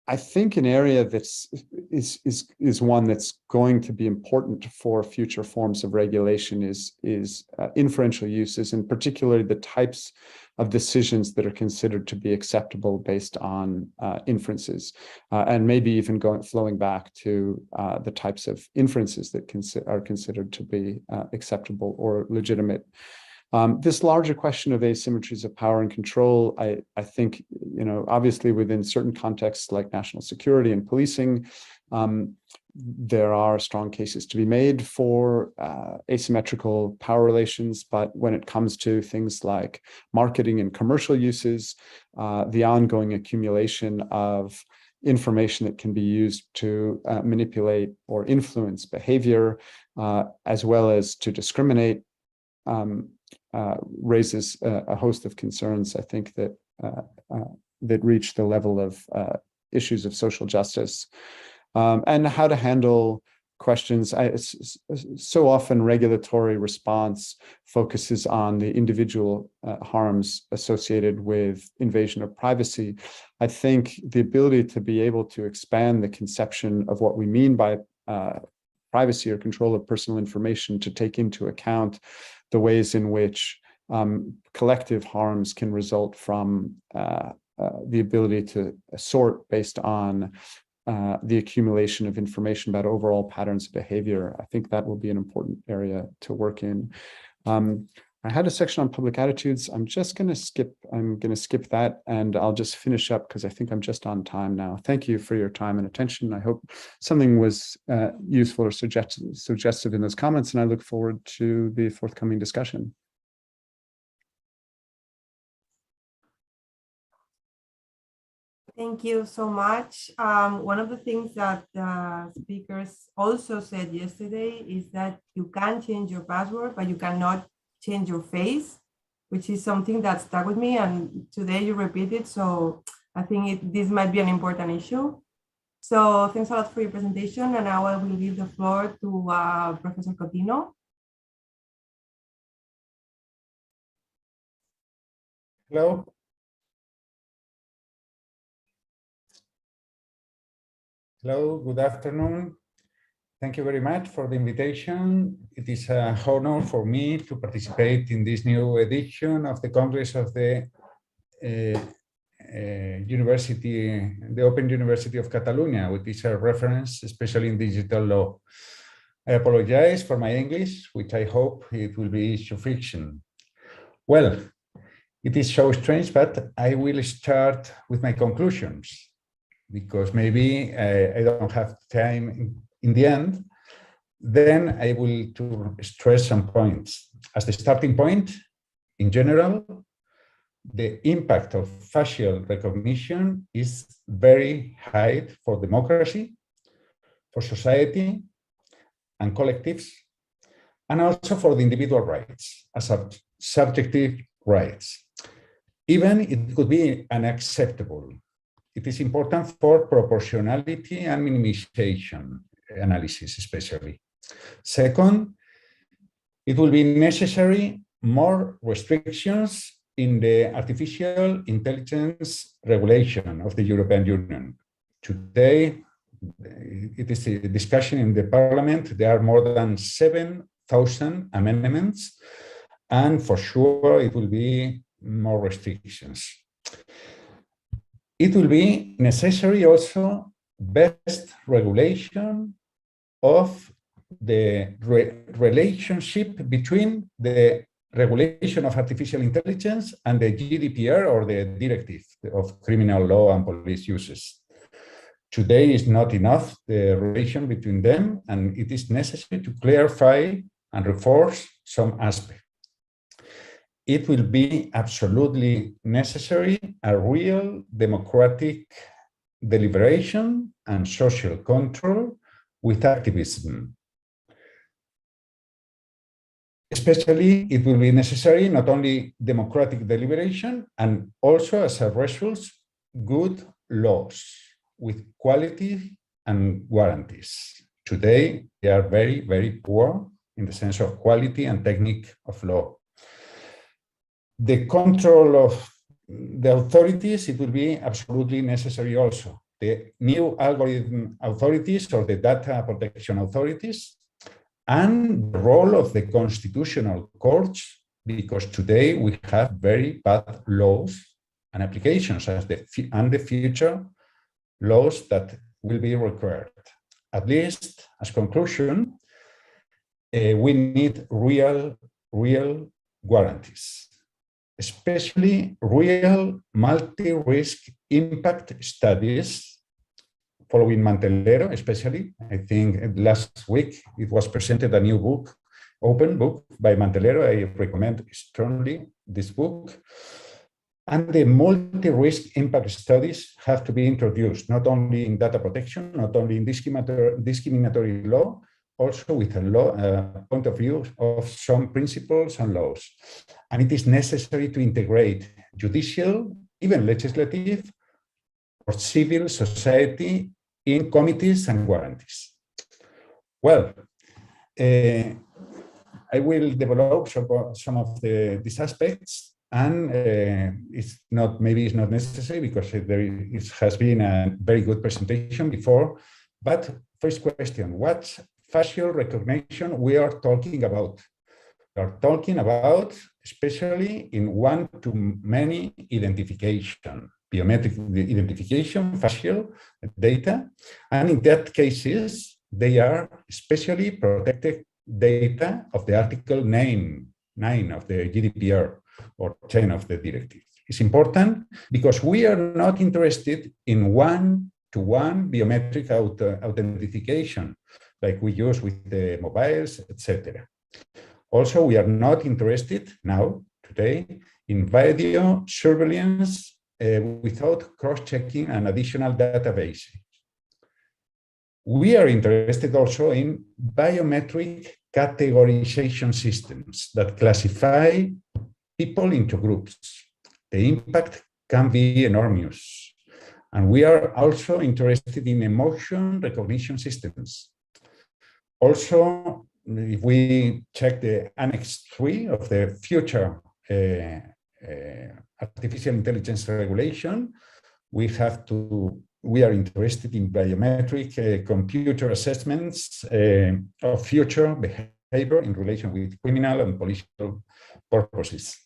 I think an area that's is one that's going to be important for future forms of regulation is inferential uses, and particularly the types of decisions that are considered to be acceptable based on inferences, and maybe even flowing back to the types of inferences that are considered to be acceptable or legitimate. This larger question of asymmetries of power and control, I think, obviously within certain contexts like national security and policing, there are strong cases to be made for asymmetrical power relations. But when it comes to things like marketing and commercial uses, the ongoing accumulation of information that can be used to manipulate or influence behavior, as well as to discriminate, raises a host of concerns, I think, that that reach the level of issues of social justice, and how to handle questions. So often regulatory response focuses on the individual harms associated with invasion of privacy. I think the ability to be able to expand the conception of what we mean by privacy or control of personal information to take into account the ways in which collective harms can result from the ability to sort based on the accumulation of information about overall patterns of behavior. I think that will be an important area to work in. I had a section on public attitudes. I'm going to skip that, and I'll just finish up because I think I'm just on time now. Thank you for your time and attention. I hope something was useful or suggestive in those comments, and I look forward to the forthcoming discussion. Thank you so much. One of the things that the speakers also said yesterday is that you can change your password, but you cannot change your face, which is something that stuck with me. And today you repeat it. So I think this might be an important issue. So thanks a lot for your presentation. And now I will leave the floor to Professor Cotino. Hello. Hello, good afternoon. Thank you very much for the invitation. It is an honor for me to participate in this new edition of the Congress of the Open University of Catalonia, which is a reference, especially in digital law. I apologize for my English, which I hope it will be sufficient. Well, it is so strange, but I will start with my conclusions, because maybe I don't have time in the end. Then I will stress some points. As the starting point, in general, the impact of facial recognition is very high for democracy, for society and collectives, and also for the individual rights, as subjective rights. Even it could be unacceptable. It is important for proportionality and minimization analysis, especially. Second, it will be necessary more restrictions in the artificial intelligence regulation of the European Union. Today, it is a discussion in the Parliament. There are more than 7,000 amendments, and for sure it will be more restrictions. It will be necessary also best regulation of the relationship between the regulation of artificial intelligence and the GDPR, or the Directive of Criminal Law and Police Uses. Today is not enough, the relation between them, and it is necessary to clarify and reinforce some aspects. It will be absolutely necessary a real democratic deliberation and social control with activism. Especially, it will be necessary not only democratic deliberation, and also, as a result, good laws with quality and guarantees. Today, they are very, very poor in the sense of quality and technique of law. The control of the authorities, it will be absolutely necessary also. The new algorithm authorities, or the data protection authorities, and the role of the constitutional courts, because today we have very bad laws and applications and the future laws that will be required. At least, as conclusion, we need real guarantees, especially real multi-risk impact studies following Mantelero, especially. I think last week it was presented a new book, open book by Mantelero. I recommend strongly this book. And the multi-risk impact studies have to be introduced, not only in data protection, not only in discriminatory law, also with a law point of view of some principles and laws. And it is necessary to integrate judicial, even legislative, or civil society in committees and guarantees. Well, I will develop some of these aspects. And maybe it's not necessary because it has been a very good presentation before. But first question, what facial recognition we are talking about? We are talking about, especially in one-to-many identification, biometric identification, facial data. And in that cases, they are especially protected data of the Article 9 of the GDPR. Or 10 of the directive. It's important because we are not interested in one-to-one biometric authentication like we use with the mobiles, etc. Also, we are not interested now, today, in video surveillance without cross-checking an additional database. We are interested also in biometric categorization systems that classify people into groups. The impact can be enormous. And we are also interested in emotion recognition systems. Also, if we check the Annex 3 of the future artificial intelligence regulation, we are interested in biometric computer assessments of future behavior in relation with criminal and political purposes.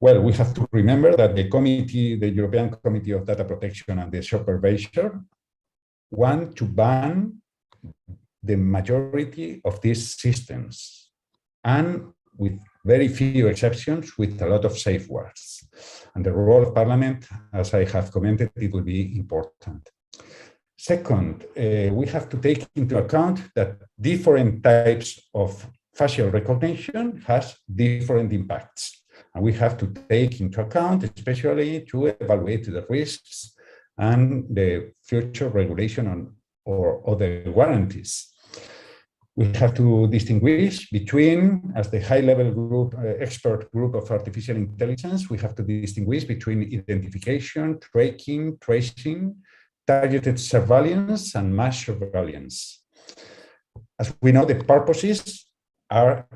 Well, we have to remember that the European Committee of Data Protection and the Supervisor want to ban the majority of these systems, and with very few exceptions, with a lot of safeguards. And the role of Parliament, as I have commented, it will be important. Second, we have to take into account that different types of facial recognition has different impacts. And we have to take into account, especially to evaluate the risks and the future regulation or other guarantees. We have to distinguish between, as the high-level group, expert group of artificial intelligence, we have to distinguish between identification, tracking, tracing, targeted surveillance, and mass surveillance. As we know, the purposes are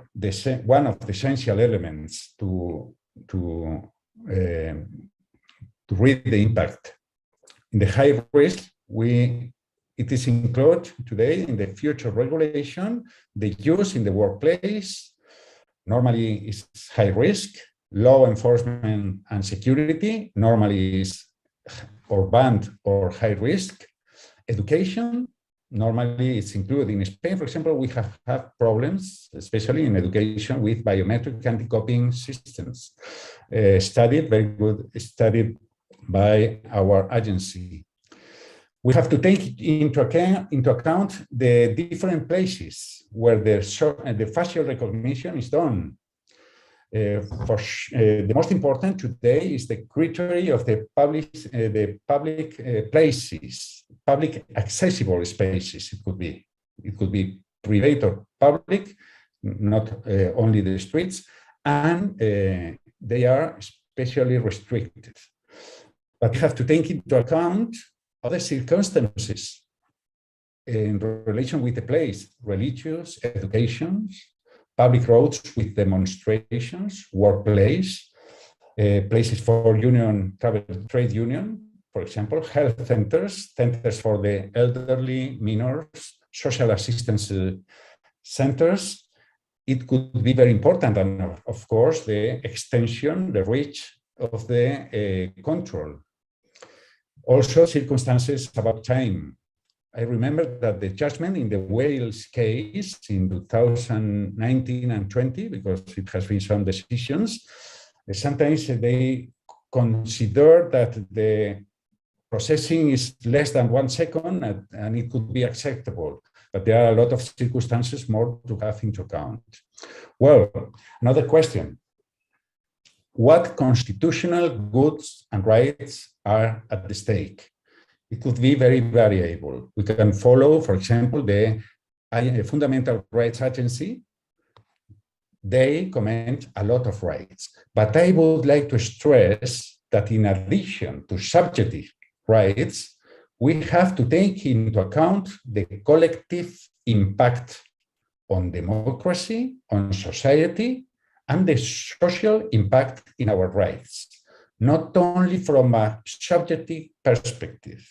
one of the essential elements to read the impact. In the high risk, it is included today in the future regulation. The use in the workplace normally is high risk. Law enforcement and security normally is or banned or high risk. Education normally it's included. In Spain, for example, we have had problems, especially in education, with biometric anti-copying systems. Studied by our agency. We have to take into account the different places where the facial recognition is done. The most important today is the criteria of the public places, public accessible spaces. It could be private or public, not only the streets, and they are especially restricted. But we have to take into account other circumstances in relation with the place: religious, education, public roads with demonstrations, workplace, places for trade union, for example, health centers, centers for the elderly, minors, social assistance centers. It could be very important, and of course, the extension, the reach of the control. Also, circumstances about time. I remember that the judgment in the Wales case in 2019 and 20, because it has been some decisions, sometimes they consider that the processing is less than 1 second and it could be acceptable. But there are a lot of circumstances more to have into account. Well, another question. what constitutional goods and rights are at the stake. It could be very variable. We can follow, for example, the Fundamental Rights Agency. They comment a lot of rights, but I would like to stress that in addition to subjective rights, we have to take into account the collective impact on democracy, on society, and the social impact in our rights, not only from a subjective perspective.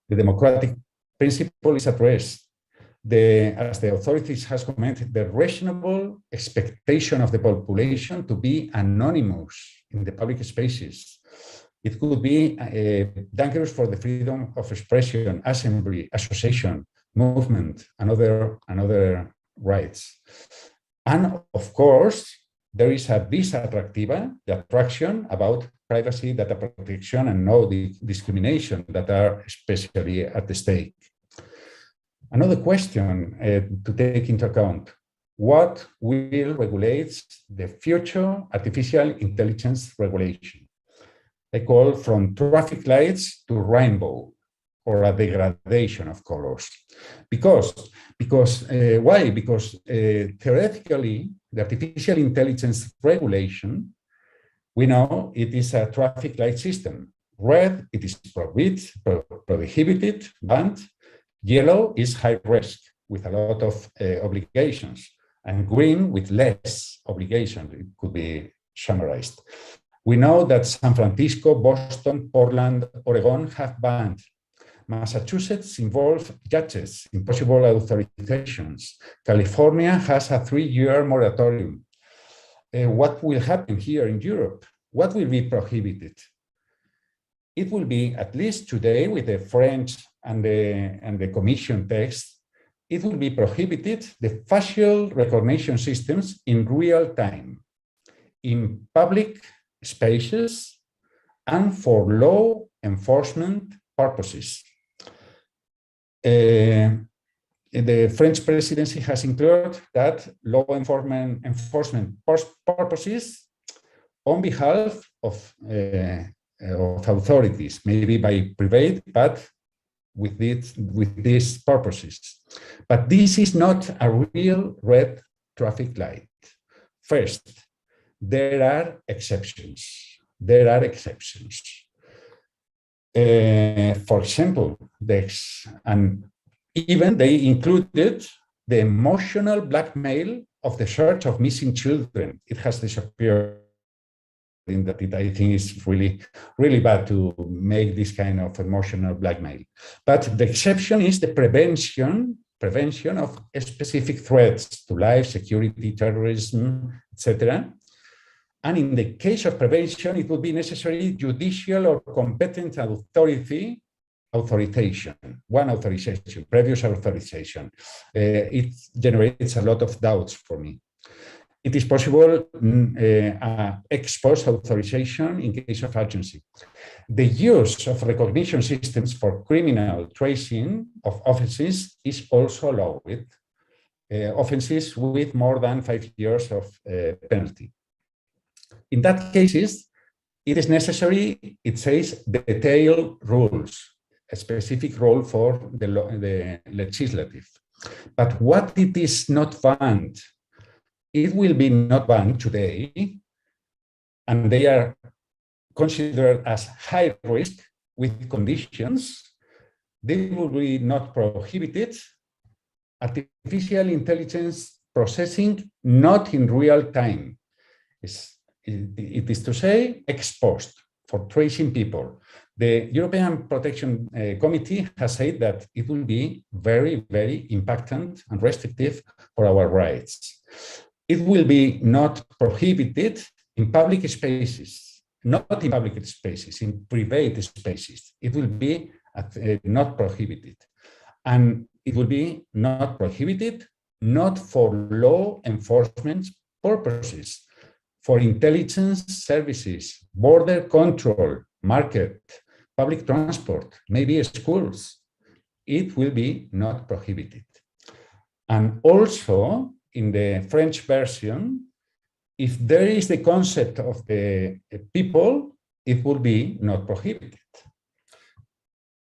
The democratic principle is addressed. As the authorities has commented, the reasonable expectation of the population to be anonymous in the public spaces. It could be dangerous for the freedom of expression, assembly, association, movement, and other rights. And of course, there is a vis attractiva, the attraction about privacy, data protection, and no discrimination that are especially at the stake. Another question to take into account: what will regulate the future artificial intelligence regulation? I call from traffic lights to rainbow, or a degradation of colors. Why? Because theoretically, the artificial intelligence regulation, we know it is a traffic light system. Red, it is prohibited, banned. Yellow is high risk with a lot of obligations, and green with less obligations. It could be summarized. We know that San Francisco, Boston, Portland, Oregon have banned. Massachusetts involves judges in possible authorizations. California has a 3-year moratorium. What will happen here in Europe? What will be prohibited? It will be, at least today, with the French and the Commission text, it will be prohibited the facial recognition systems in real time, in public spaces, and for law enforcement purposes. The French presidency has included that law enforcement purposes on behalf of authorities, maybe by private, but with these purposes. But this is not a real red traffic light. First, there are exceptions. For example, and even they included the emotional blackmail of the search of missing children. It has disappeared. In that I think it's really, really bad to make this kind of emotional blackmail. But the exception is the prevention of specific threats to life, security, terrorism, etc. And in the case of prevention, it would be necessary judicial or competent authorization, previous authorization. It generates a lot of doubts for me. It is possible ex post authorization in case of urgency. The use of recognition systems for criminal tracing of offenses is also allowed, offenses with more than 5 years of penalty. In that cases, it is necessary, it says, detailed rules, a specific role for the legislative. But what it is not banned, it will be not banned today, and they are considered as high risk with conditions. They will be not prohibited. Artificial intelligence processing not in real time. It is to say ex post for tracing people. The European Protection Committee has said that it will be very, very impactant and restrictive for our rights. It will be not prohibited in public spaces, not in public spaces, in private spaces. It will be not prohibited. And it will be not prohibited, not for law enforcement purposes, for intelligence services, border control, market, public transport, maybe schools. It will be not prohibited. And also, in the French version, if there is the concept of the people, it will be not prohibited.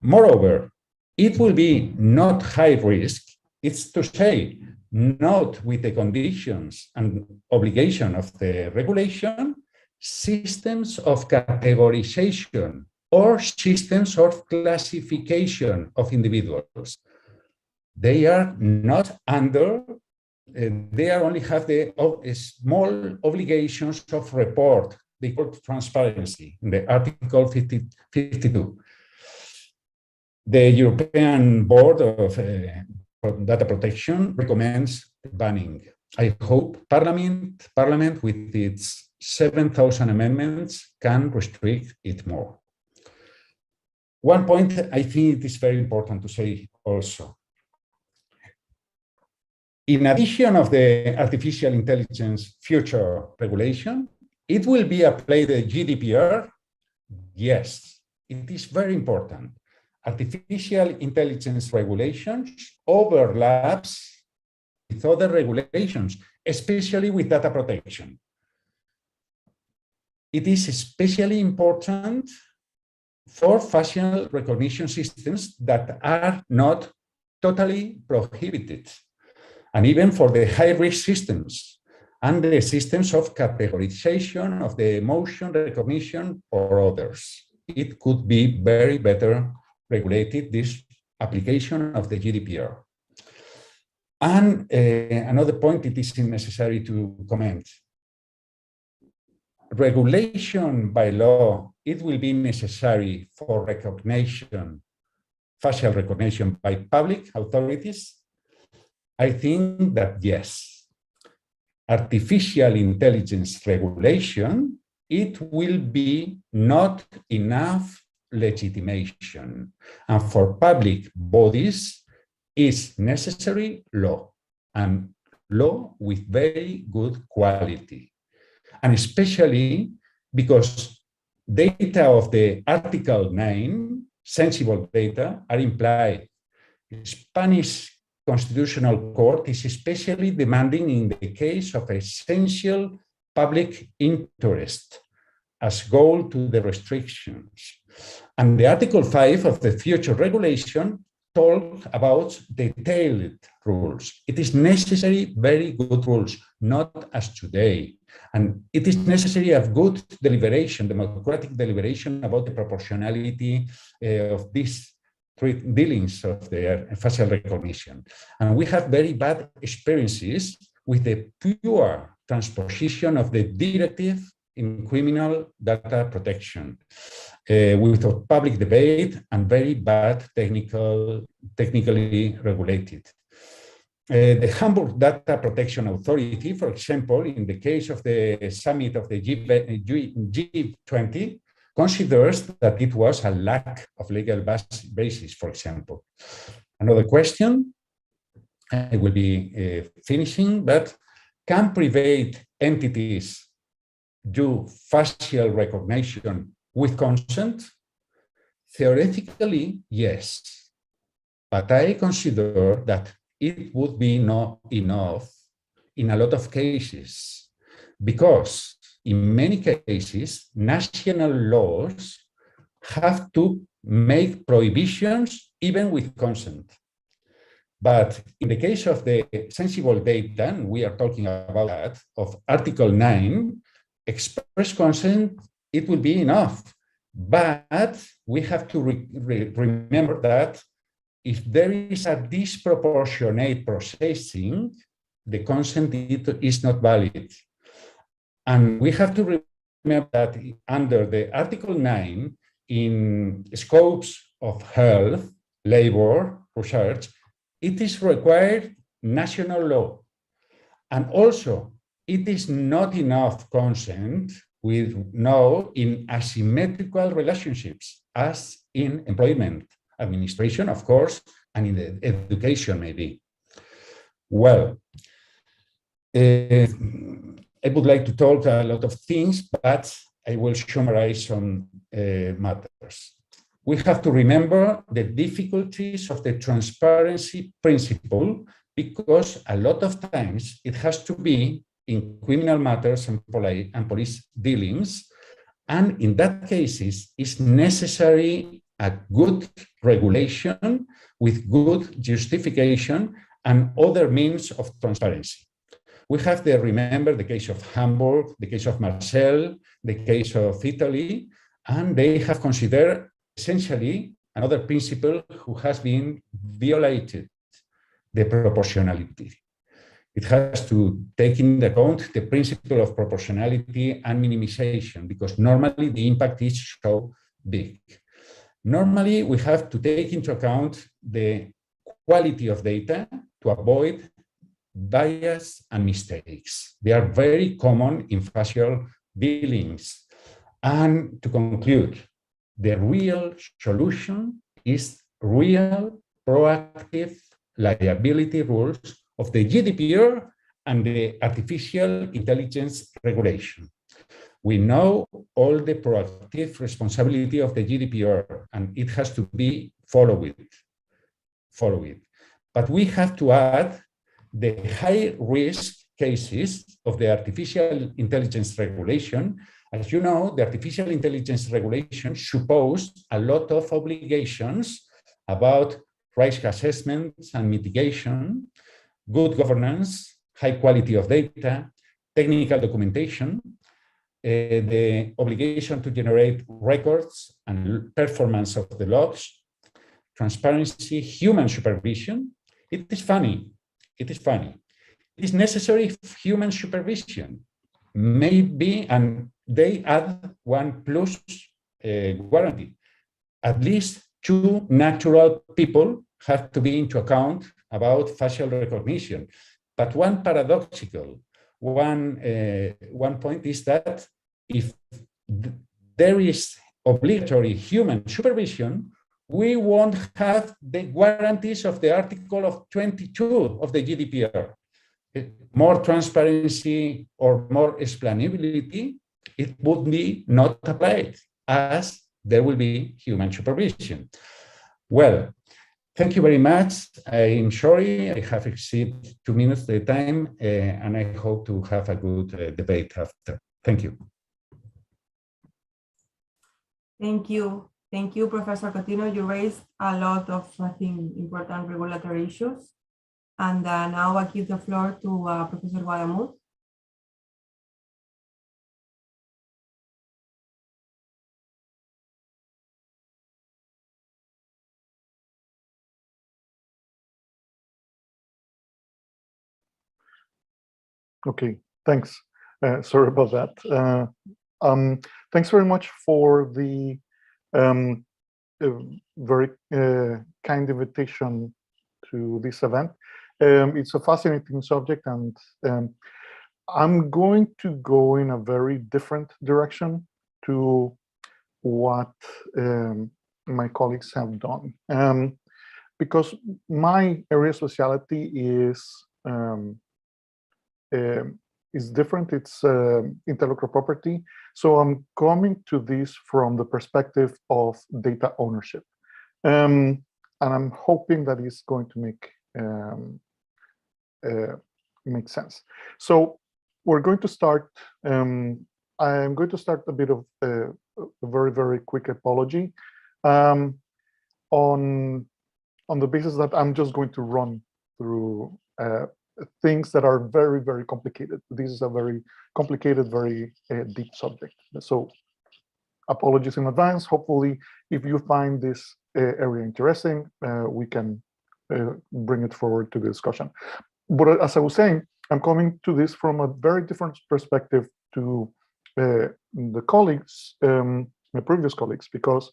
Moreover, it will be not high risk. It's to say, not with the conditions and obligation of the regulation, systems of categorization or systems of classification of individuals. They are not under, they only have the small obligations of report, they call transparency in the Article 52. The European Board of Data Protection recommends banning. I hope Parliament with its 7,000 amendments can restrict it more. One point I think it is very important to say also. In addition of the artificial intelligence future regulation, it will be applied the GDPR. Yes, it is very important. Artificial intelligence regulations overlaps with other regulations, especially with data protection. It is especially important for facial recognition systems that are not totally prohibited, and even for the high-risk systems and the systems of categorization of the emotion recognition or others. It could be very better regulated, this application of the GDPR. And another point it is necessary to comment. Regulation by law, it will be necessary for recognition, facial recognition by public authorities. I think that yes, artificial intelligence regulation, it will be not enough legitimation. And for public bodies is necessary law, and law with very good quality. And especially because data of the Article 9, sensible data, are implied. The Spanish Constitutional Court is especially demanding in the case of essential public interest as goal to the restrictions. And the Article 5 of the future regulation talks about detailed rules. It is necessary very good rules, not as today. And it is necessary of good deliberation, democratic deliberation about the proportionality of these dealings of the facial recognition. And we have very bad experiences with the pure transposition of the directive in criminal data protection, with public debate and very bad technically regulated. The Hamburg Data Protection Authority, for example, in the case of the summit of the G20, considers that it was a lack of legal basis, for example. Another question, I will be finishing, but can private entities do facial recognition with consent? Theoretically, yes, but I consider that it would be not enough in a lot of cases, because in many cases, national laws have to make prohibitions even with consent. But in the case of the sensible data, and we are talking about that, of Article 9, express consent, it will be enough. But we have to remember that if there is a disproportionate processing, the consent is not valid. And we have to remember that under the Article 9, in scopes of health, labor, research, it is required national law. And also, it is not enough consent with no in asymmetrical relationships, as in employment, administration, of course, and in the education, maybe. Well, I would like to talk a lot of things, but I will summarize some matters. We have to remember the difficulties of the transparency principle, because a lot of times it has to be in criminal matters and police dealings. And in that cases, it's necessary a good regulation with good justification and other means of transparency. We have to remember the case of Hamburg, the case of Marseille, the case of Italy, and they have considered essentially another principle who has been violated, the proportionality. It has to take into account the principle of proportionality and minimization, because normally the impact is so big. Normally, we have to take into account the quality of data to avoid bias and mistakes. They are very common in facial dealings. And to conclude, the real solution is real proactive liability rules of the GDPR and the artificial intelligence regulation. We know all the proactive responsibility of the GDPR, and it has to be followed. But we have to add the high risk cases of the artificial intelligence regulation. As you know, the artificial intelligence regulation supposes a lot of obligations about risk assessments and mitigation, good governance, high quality of data, technical documentation, the obligation to generate records and performance of the logs, transparency, human supervision. It is funny. It is necessary human supervision, maybe, and they add 1+ guarantee. At least 2 natural people have to be into account about facial recognition. But one paradoxical, one point is that if there is obligatory human supervision, we won't have the guarantees of the Article 22 of the GDPR. More transparency or more explainability, it would be not applied, as there will be human supervision. Well, thank you very much. I'm sorry I have exceeded 2 minutes the time, and I hope to have a good debate after. Thank you. Thank you. Thank you, Professor Cotino. You raised a lot of, I think, important regulatory issues. And now I give the floor to Professor Guadamuz. Okay, thanks. Sorry about that. Thanks very much for the very kind invitation to this event. It's a fascinating subject, and I'm going to go in a very different direction to what my colleagues have done, because my area of specialty is different. It's intellectual property. So I'm coming to this from the perspective of data ownership. And I'm hoping that it's going to make sense. So we're going to start, I'm going to start a bit of a very, very quick apology on the basis that I'm just going to run through things that are very, very complicated. This is a very complicated, very deep subject. So apologies in advance. Hopefully, if you find this area interesting, we can bring it forward to the discussion. But as I was saying, I'm coming to this from a very different perspective to the colleagues, my previous colleagues, because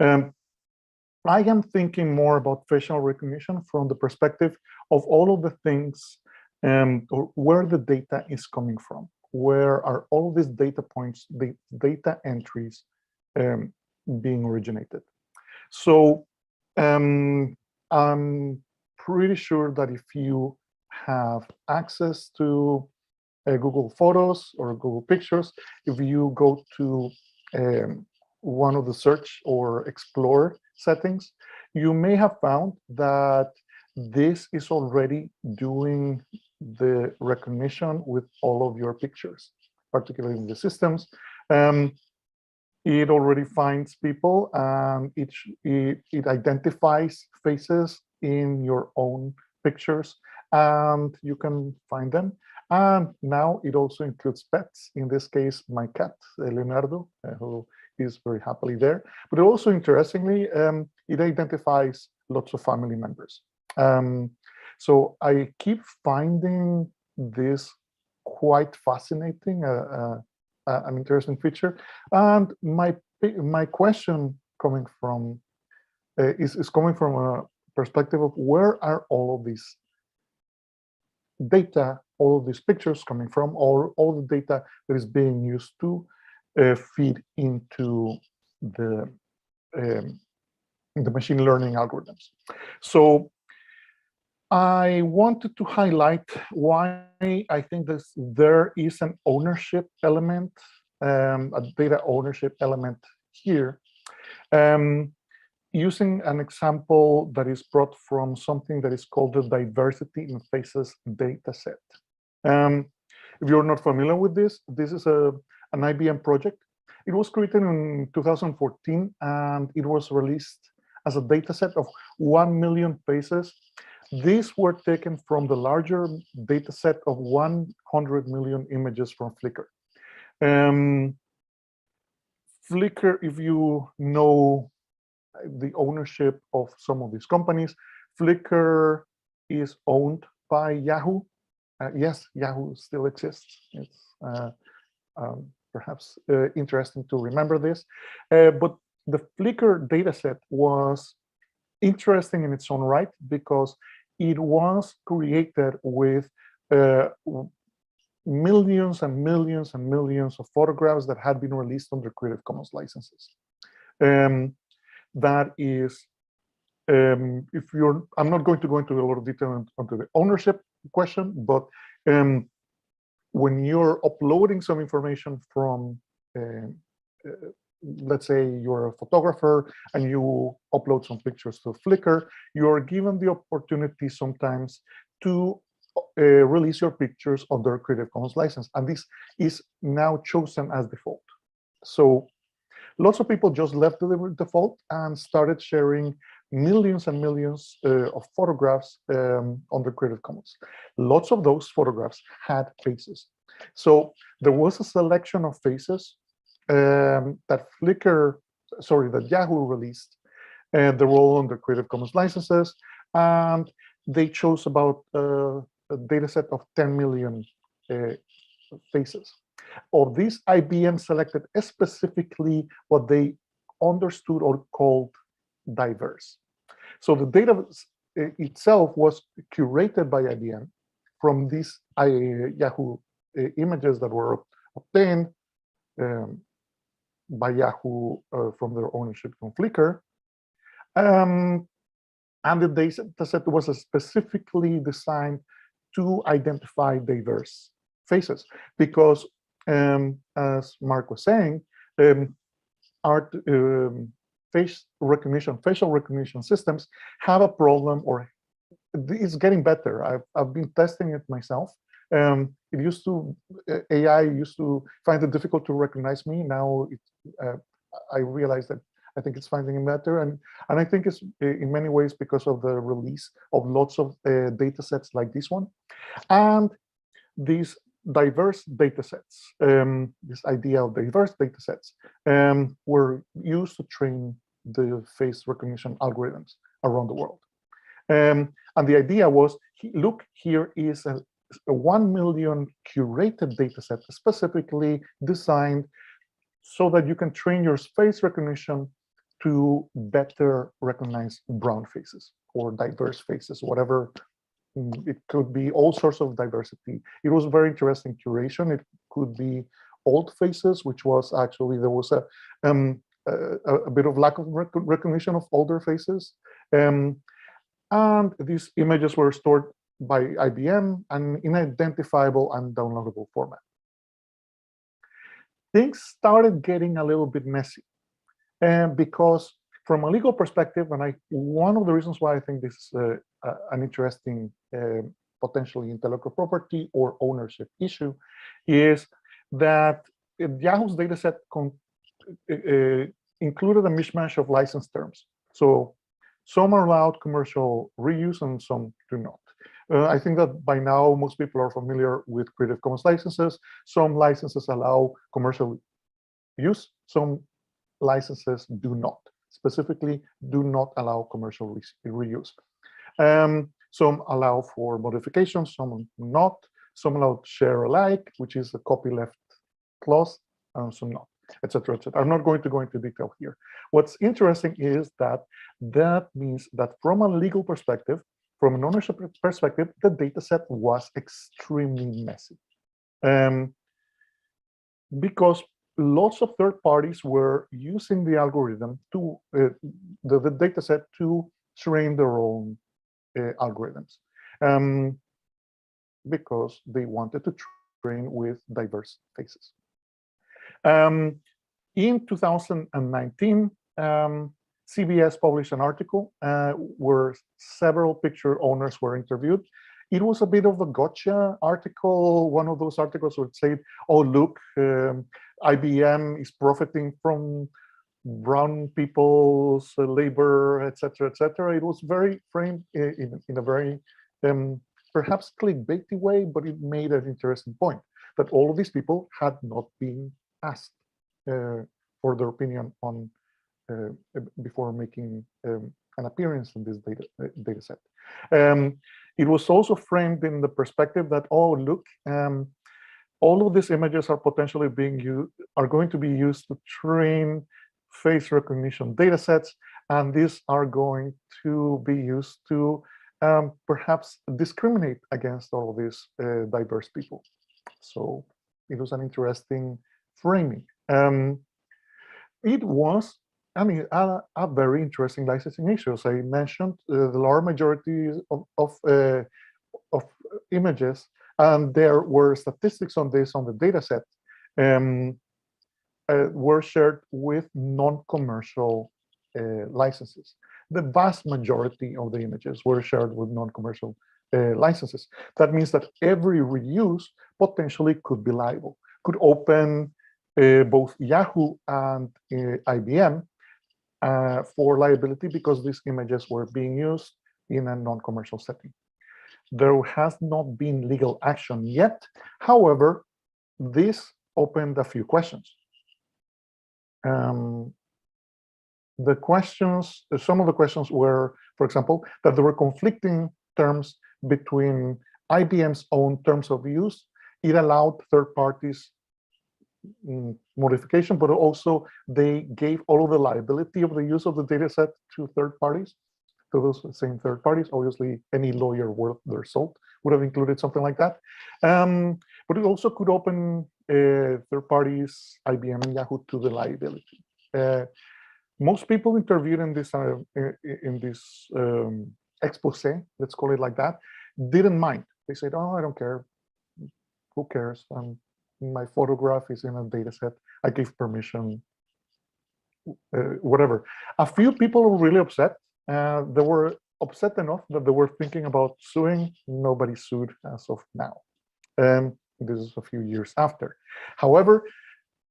I am thinking more about facial recognition from the perspective of all of the things or where the data is coming from. Where are all of these data points, the data entries being originated? So I'm pretty sure that if you have access to Google Photos or Google Pictures, if you go to one of the search or explore settings, you may have found that this is already doing the recognition with all of your pictures, particularly in the systems. It already finds people, and it identifies faces in your own pictures, and you can find them. And now it also includes pets. In this case, my cat, Leonardo, who is very happily there. But also, interestingly, it identifies lots of family members. So I keep finding this quite fascinating, an interesting feature. And my question coming from is coming from a perspective of where are all of these data, all of these pictures coming from, or all the data that is being used to feed into the machine learning algorithms. So I wanted to highlight why I think there is an ownership element, a data ownership element here, using an example that is brought from something that is called the Diversity in Faces dataset. If you're not familiar with this is an IBM project. It was created in 2014, and it was released as a dataset of 1 million faces. These were taken from the larger dataset of 100 million images from Flickr. Flickr, if you know the ownership of some of these companies, Flickr is owned by Yahoo. Yes, Yahoo still exists. It's perhaps interesting to remember this. But the Flickr dataset was interesting in its own right because it was created with millions and millions and millions of photographs that had been released under Creative Commons licenses. That is, if you're, I'm not going to go into a lot of detail onto the ownership question, but when you're uploading some information from, let's say you're a photographer and you upload some pictures to Flickr, you're given the opportunity sometimes to release your pictures under Creative Commons license, and this is now chosen as default. So lots of people just left the default and started sharing millions and millions of photographs under Creative Commons. Lots of those photographs had faces. So there was a selection of faces that Yahoo released, and they're all under Creative Commons licenses, and they chose about a data set of 10 million faces. Of these, IBM selected specifically what they understood or called diverse. So the data itself was curated by IBM from these Yahoo images that were obtained by Yahoo from their ownership from Flickr. And the data set was specifically designed to identify diverse faces, because as Mark was saying, facial recognition systems have a problem, or it's getting better. I've been testing it myself. AI used to find it difficult to recognize me. Now I realize that I think it's finding it better, and I think it's in many ways because of the release of lots of data sets like this one, and these diverse data sets. This idea of diverse data sets were used to train the face recognition algorithms around the world. And the idea was, look, here is a 1 million curated data set specifically designed so that you can train your face recognition to better recognize brown faces or diverse faces, whatever. It could be all sorts of diversity. It was very interesting curation. It could be old faces, which was actually, there was a bit of lack of recognition of older faces. And these images were stored by IBM and in identifiable and downloadable format. Things started getting a little bit messy, because from a legal perspective, and one of the reasons why I think this is an interesting potentially intellectual property or ownership issue is that Yahoo's dataset included a mishmash of license terms. So some are allowed commercial reuse and some do not. I think that by now most people are familiar with Creative Commons licenses. Some licenses allow commercial use, some licenses do not. Specifically, do not allow commercial reuse. Some allow for modifications, some not. Some allow share alike, which is a copyleft clause, and some not, etc., etc. I'm not going to go into detail here. What's interesting is that that means that from a legal perspective, from an ownership perspective, the dataset was extremely messy. Because lots of third parties were using the algorithm to the dataset to train their own algorithms, because they wanted to train with diverse faces. In 2019, CBS published an article where several picture owners were interviewed. It was a bit of a gotcha article, one of those articles would say, oh, look, IBM is profiting from brown people's labor, etc., etc. It was very framed in a very perhaps clickbaity way, but it made an interesting point that all of these people had not been asked for their opinion on before making an appearance in this data set. It was also framed in the perspective that, oh, look, all of these images are potentially being used, are going to be used to train face recognition data sets, and these are going to be used to perhaps discriminate against all of these diverse people. So it was an interesting framing. It was, I mean, a very interesting licensing issue. As I mentioned, the large majority of images, and there were statistics on this on the data set, were shared with non-commercial licenses. The vast majority of the images were shared with non-commercial licenses. That means that every reuse potentially could be liable, could open both Yahoo and IBM for liability because these images were being used in a non-commercial setting. There has not been legal action yet. However, this opened a few questions. The questions, some of the questions were, for example, that there were conflicting terms between IBM's own terms of use. It allowed third parties modification, but also they gave all of the liability of the use of the data set to third parties, to those same third parties. Obviously, any lawyer worth their salt would have included something like that. But it also could open third parties, IBM and Yahoo, to the liability. Most people interviewed in this expose, let's call it like that, didn't mind. They said, "Oh, I don't care. Who cares? My photograph is in a data set. I gave permission, whatever." A few people were really upset. They were upset enough that they were thinking about suing. Nobody sued as of now. This is a few years after. However,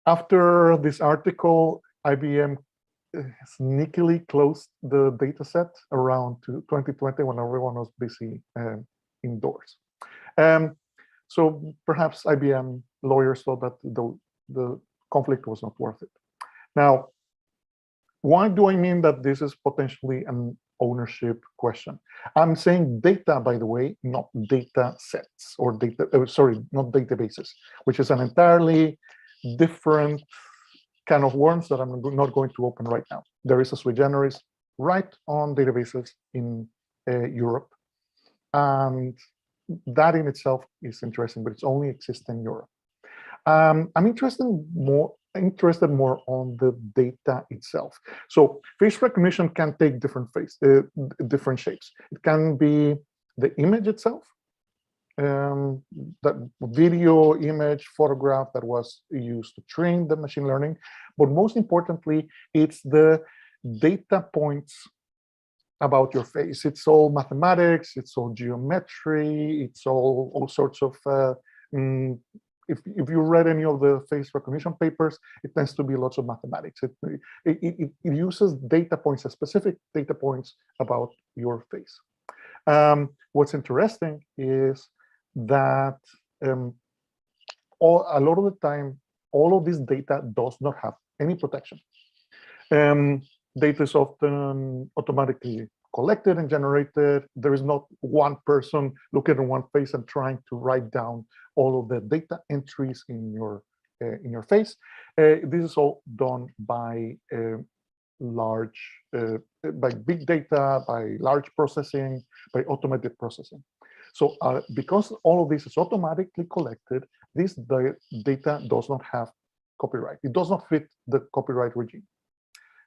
after this article, IBM sneakily closed the data set around 2020 when everyone was busy indoors. So perhaps IBM lawyers thought that the conflict was not worth it. Now, why do I mean that this is potentially an ownership question? I'm saying data, by the way, not data sets or data, sorry, not databases, which is an entirely different kind of worms that I'm not going to open right now. There is a sui generis right on databases in Europe, and that in itself is interesting, but it's only exists in Europe. I'm interested more on the data itself. So face recognition can take different shapes. It can be the image itself, that video, image, photograph that was used to train the machine learning. But most importantly, it's the data points about your face. It's all mathematics, it's all geometry, it's all sorts of, if you read any of the face recognition papers, it tends to be lots of mathematics. It uses data points, specific data points about your face. What's interesting is that a lot of the time, all of this data does not have any protection. Data is often automatically collected and generated. There is not one person looking at one face and trying to write down all of the data entries in your face. This is all done by by big data, by large processing, by automated processing. So because all of this is automatically collected, this data does not have copyright. It does not fit the copyright regime,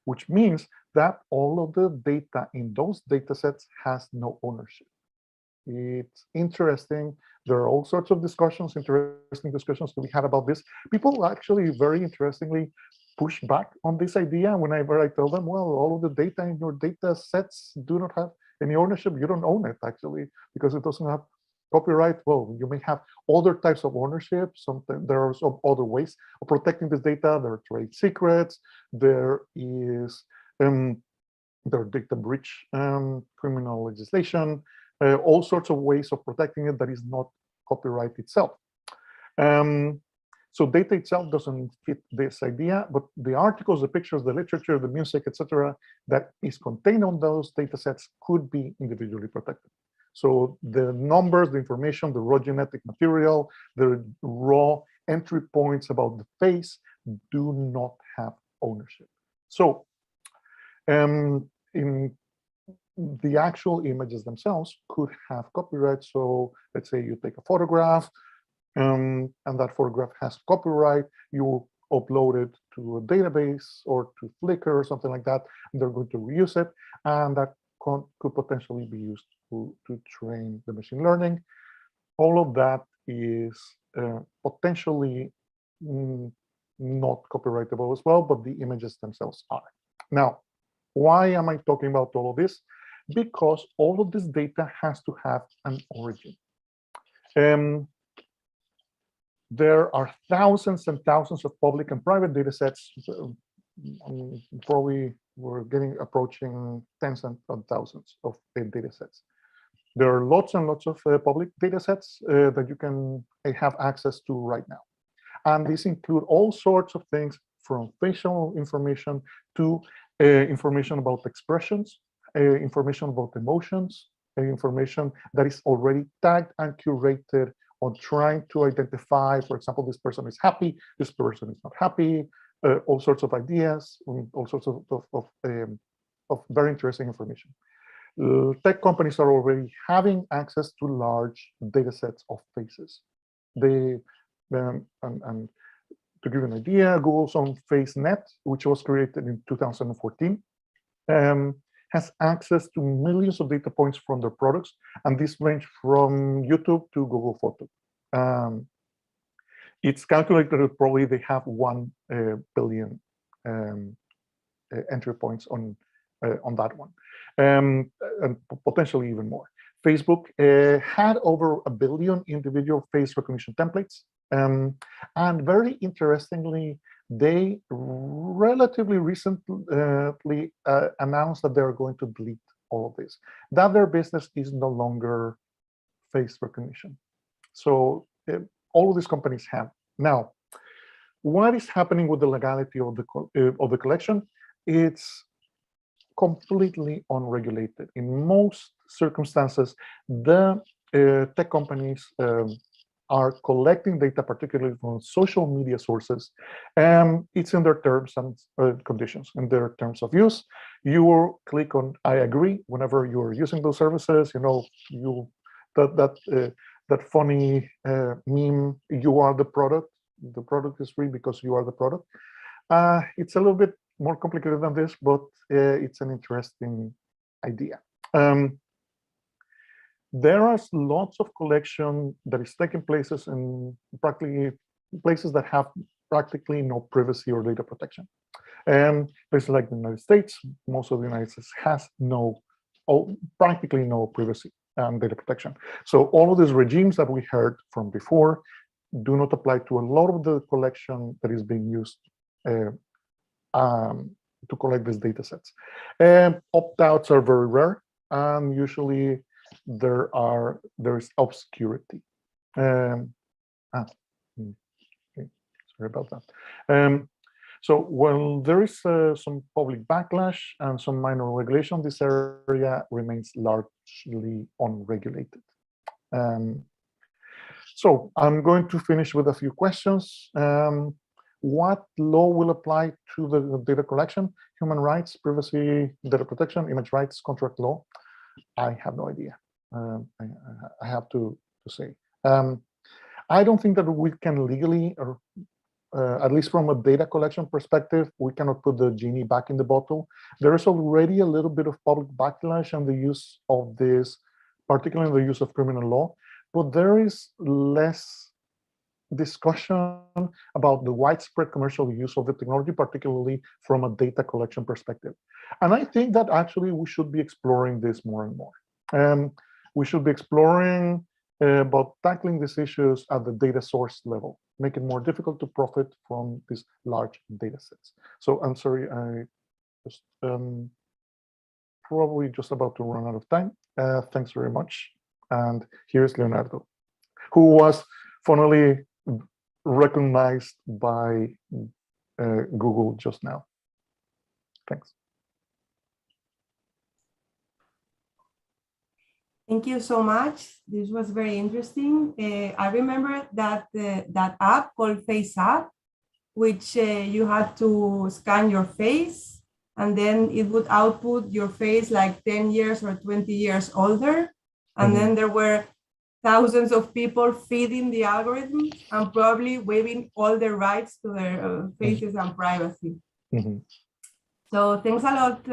which means that all of the data in those data sets has no ownership. It's interesting. There are all sorts of discussions, interesting discussions that we had about this. People actually very interestingly push back on this idea whenever I tell them, well, all of the data in your data sets do not have any ownership. You don't own it, actually, because it doesn't have copyright. Well, you may have other types of ownership. There are some other ways of protecting this data. There are trade secrets. There is data breach criminal legislation, all sorts of ways of protecting it that is not copyright itself. So data itself doesn't fit this idea, but the articles, the pictures, the literature, the music, etc., that is contained on those data sets could be individually protected. So the numbers, the information, the raw genetic material, the raw entry points about the face do not have ownership. So in the actual images themselves could have copyright. So let's say you take a photograph, and that photograph has copyright. You upload it to a database or to Flickr or something like that, and they're going to reuse it, and that could potentially be used to train the machine learning. All of that is potentially not copyrightable as well, but the images themselves are. Now, why am I talking about all of this? Because all of this data has to have an origin. There are thousands and thousands of public and private data sets. Probably we're approaching tens and thousands of data sets. There are lots and lots of public data sets that you can have access to right now. And these include all sorts of things from facial information to information about expressions, information about emotions, information that is already tagged and curated on trying to identify, for example, this person is happy, this person is not happy, all sorts of ideas, all sorts of very interesting information. Tech companies are already having access to large data sets of faces. And to give you an idea, Google's own FaceNet, which was created in 2014, has access to millions of data points from their products, and these range from YouTube to Google Photo. It's calculated that probably they have 1 billion entry points on that one, and potentially even more. Facebook had over 1 billion individual face recognition templates, and very interestingly, they relatively recently announced that they're going to delete all of this, that their business is no longer face recognition. So all of these companies have. Now, what is happening with the legality of the collection? It's completely unregulated. In most circumstances, the tech companies are collecting data, particularly from social media sources. It's in their terms and conditions, in their terms of use. You will click on "I agree" whenever you are using those services. You know, that funny meme, "You are the product. The product is free because you are the product." It's a little bit more complicated than this, but it's an interesting idea. There are lots of collection that is taking places in practically places that have practically no privacy or data protection. Places like the United States, most of the United States has no practically no privacy and data protection. So all of these regimes that we heard from before do not apply to a lot of the collection that is being used to collect these data sets. Opt-outs are very rare, and usually there is obscurity. Okay, sorry about that. So while there is some public backlash and some minor regulation, this area remains largely unregulated. So I'm going to finish with a few questions. What law will apply to the data collection? Human rights, privacy, data protection, image rights, contract law? I have no idea. I have to say. I don't think that we can legally, or at least from a data collection perspective, we cannot put the genie back in the bottle. There is already a little bit of public backlash on the use of this, particularly the use of criminal law, but there is less discussion about the widespread commercial use of the technology, particularly from a data collection perspective. And I think that actually we should be exploring this more and more. We should be exploring about tackling these issues at the data source level, make it more difficult to profit from these large data sets. So I'm sorry, I just probably just about to run out of time. Thanks very much. And here's Leonardo, who was funnily recognized by Google just now. Thanks. Thank you so much. This was very interesting. I remember that that app called Face App, which you had to scan your face, and then it would output your face like 10 years or 20 years older. And then there were thousands of people feeding the algorithm and probably waiving all their rights to their faces and privacy. So thanks a lot,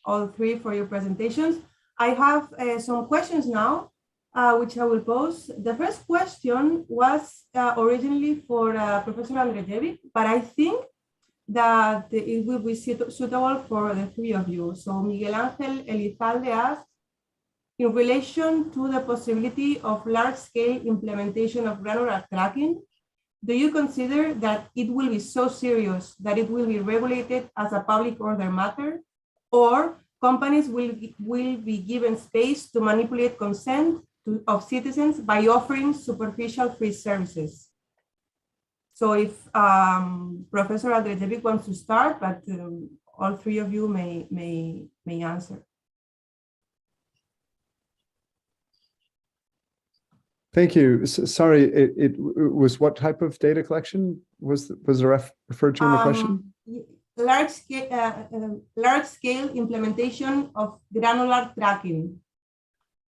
all three, for your presentations. I have some questions now, which I will pose. The first question was originally for Professor Andrejevic, but I think that it will be suitable for the three of you. So Miguel Ángel Elizalde asks, in relation to the possibility of large-scale implementation of granular tracking, do you consider that it will be so serious that it will be regulated as a public order matter, or companies will be given space to manipulate consent of citizens by offering superficial free services? So if Professor Andrejevic wants to start, but all three of you may answer. Thank you. Sorry, it was what type of data collection was referred to in the question? Large scale implementation of granular tracking.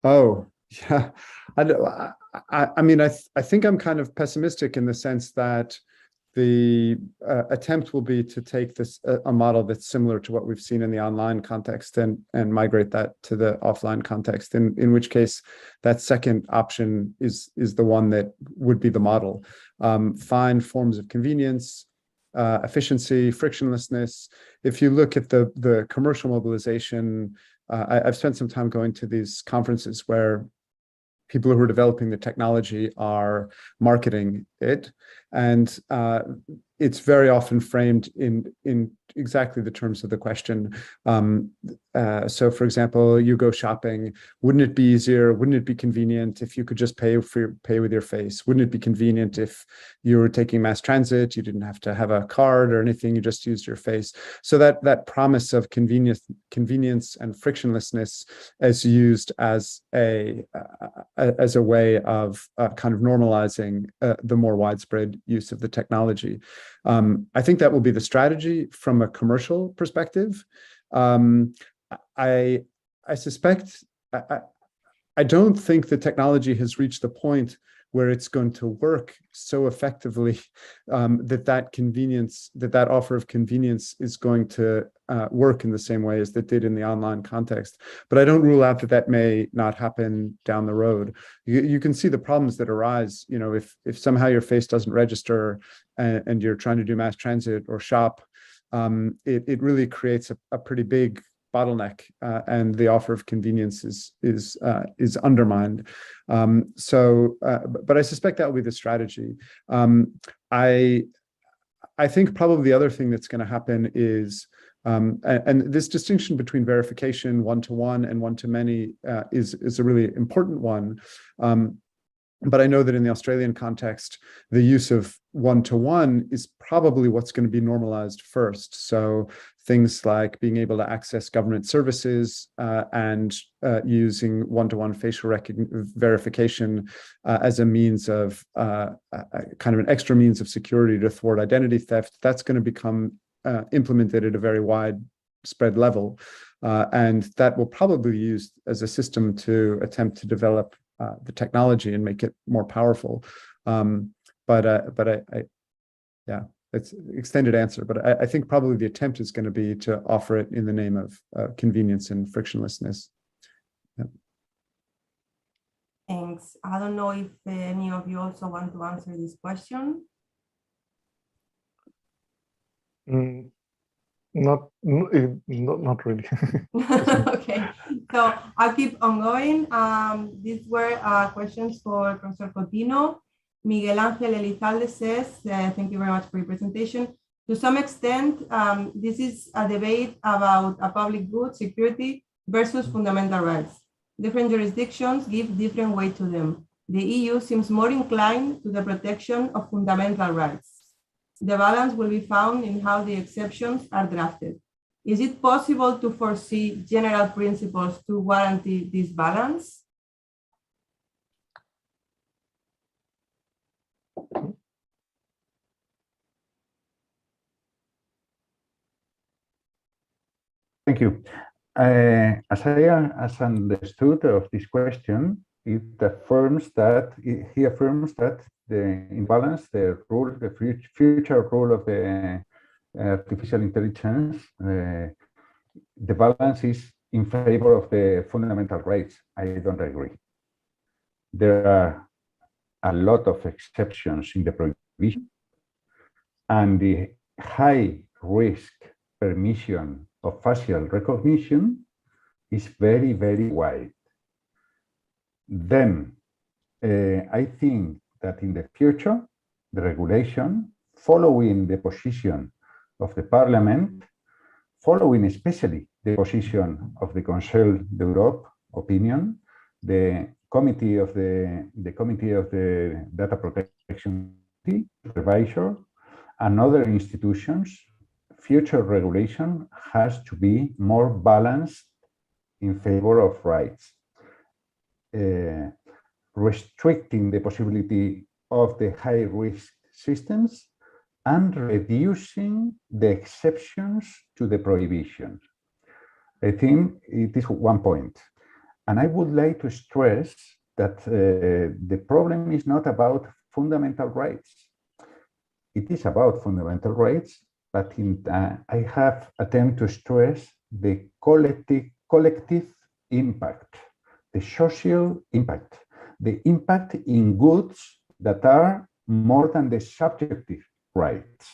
Oh, yeah. I mean, I think I'm kind of pessimistic in the sense that the attempt will be to take this a model that's similar to what we've seen in the online context and migrate that to the offline context, in which case that second option is the one that would be the model. Find forms of convenience, efficiency, frictionlessness. If you look at the commercial mobilization, I've spent some time going to these conferences where people who are developing the technology are marketing it, and it's very often framed in exactly the terms of the question. So, for example, you go shopping. Wouldn't it be easier? Wouldn't it be convenient if you could just pay with your face? Wouldn't it be convenient if you were taking mass transit? You didn't have to have a card or anything. You just used your face. So that promise of convenience and frictionlessness is used as a way of kind of normalizing the more widespread use of the technology. I think that will be the strategy from a commercial perspective. I suspect, I don't think the technology has reached the point where it's going to work so effectively that offer of convenience is going to work in the same way as that did in the online context. But I don't rule out that may not happen down the road. You can see the problems that arise, you know, if somehow your face doesn't register and you're trying to do mass transit or shop, it really creates a pretty big bottleneck, and the offer of convenience is undermined. But I suspect that will be the strategy. I think probably the other thing that's going to happen is, and this distinction between verification one-to-one and one-to-many is a really important one. But I know that in the Australian context, the use of one-to-one is probably what's going to be normalized first. So things like being able to access government services and using one-to-one facial verification as a means of kind of an extra means of security to thwart identity theft, that's going to become implemented at a very widespread level. And that will probably be used as a system to attempt to develop the technology and make it more powerful. Yeah, it's an extended answer, but I think probably the attempt is going to be to offer it in the name of convenience and frictionlessness. Yeah. Thanks. I don't know if any of you also want to answer this question. Not really. Okay, so I'll keep on going. These were questions for Professor Cotino. Miguel Ángel Elizalde says, thank you very much for your presentation. To some extent, this is a debate about a public good, security versus fundamental rights. Different jurisdictions give different weight to them. The EU seems more inclined to the protection of fundamental rights. The balance will be found in how the exceptions are drafted. Is it possible to foresee general principles to guarantee this balance? Thank you. As I understood of this question, he affirms that the imbalance, the future role of the artificial intelligence, the balance is in favor of the fundamental rights. I don't agree. There are a lot of exceptions in the provision, and the high risk permission of facial recognition is very, very wide. Then I think that in the future, the regulation, following the position of the Parliament, following especially the position of the Conseil d'Europe opinion, the committee of the data protection supervisor, and other institutions, future regulation has to be more balanced in favor of rights, restricting the possibility of the high-risk systems and reducing the exceptions to the prohibition. I think it is one point. And I would like to stress that the problem is not about fundamental rights. It is about fundamental rights, but I have attempted to stress the collective impact, the social impact, the impact in goods that are more than the subjective rights,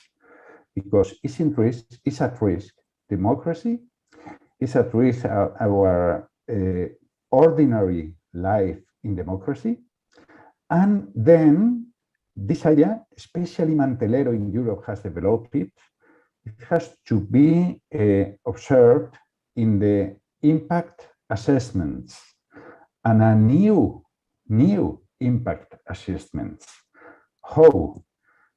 because it's at risk democracy, it's at risk our ordinary life in democracy. And then this idea, especially Mantelero in Europe has developed it, it has to be observed in the impact assessments and a new impact assessments. How?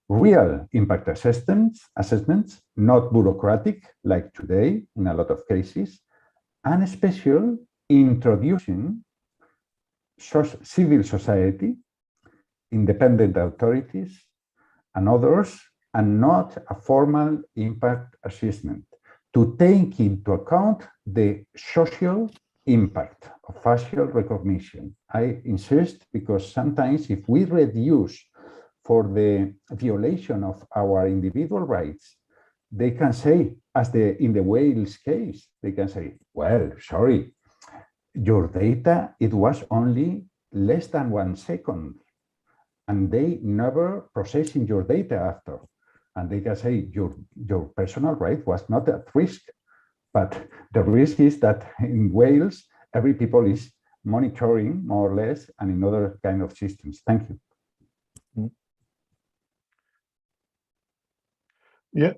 Real impact assessments, not bureaucratic like today in a lot of cases, and especially introducing civil society, independent authorities, and others, and not a formal impact assessment, to take into account the social impact of facial recognition. I insist because sometimes if we reduce for the violation of our individual rights, they can say, as in the Wales case, they can say, well, sorry, your data, it was only less than 1 second, and they never processing your data after. And they can say your personal right was not at risk, But the risk is that in Wales, every people is monitoring more or less, and in other kind of systems. Thank you. Yeah,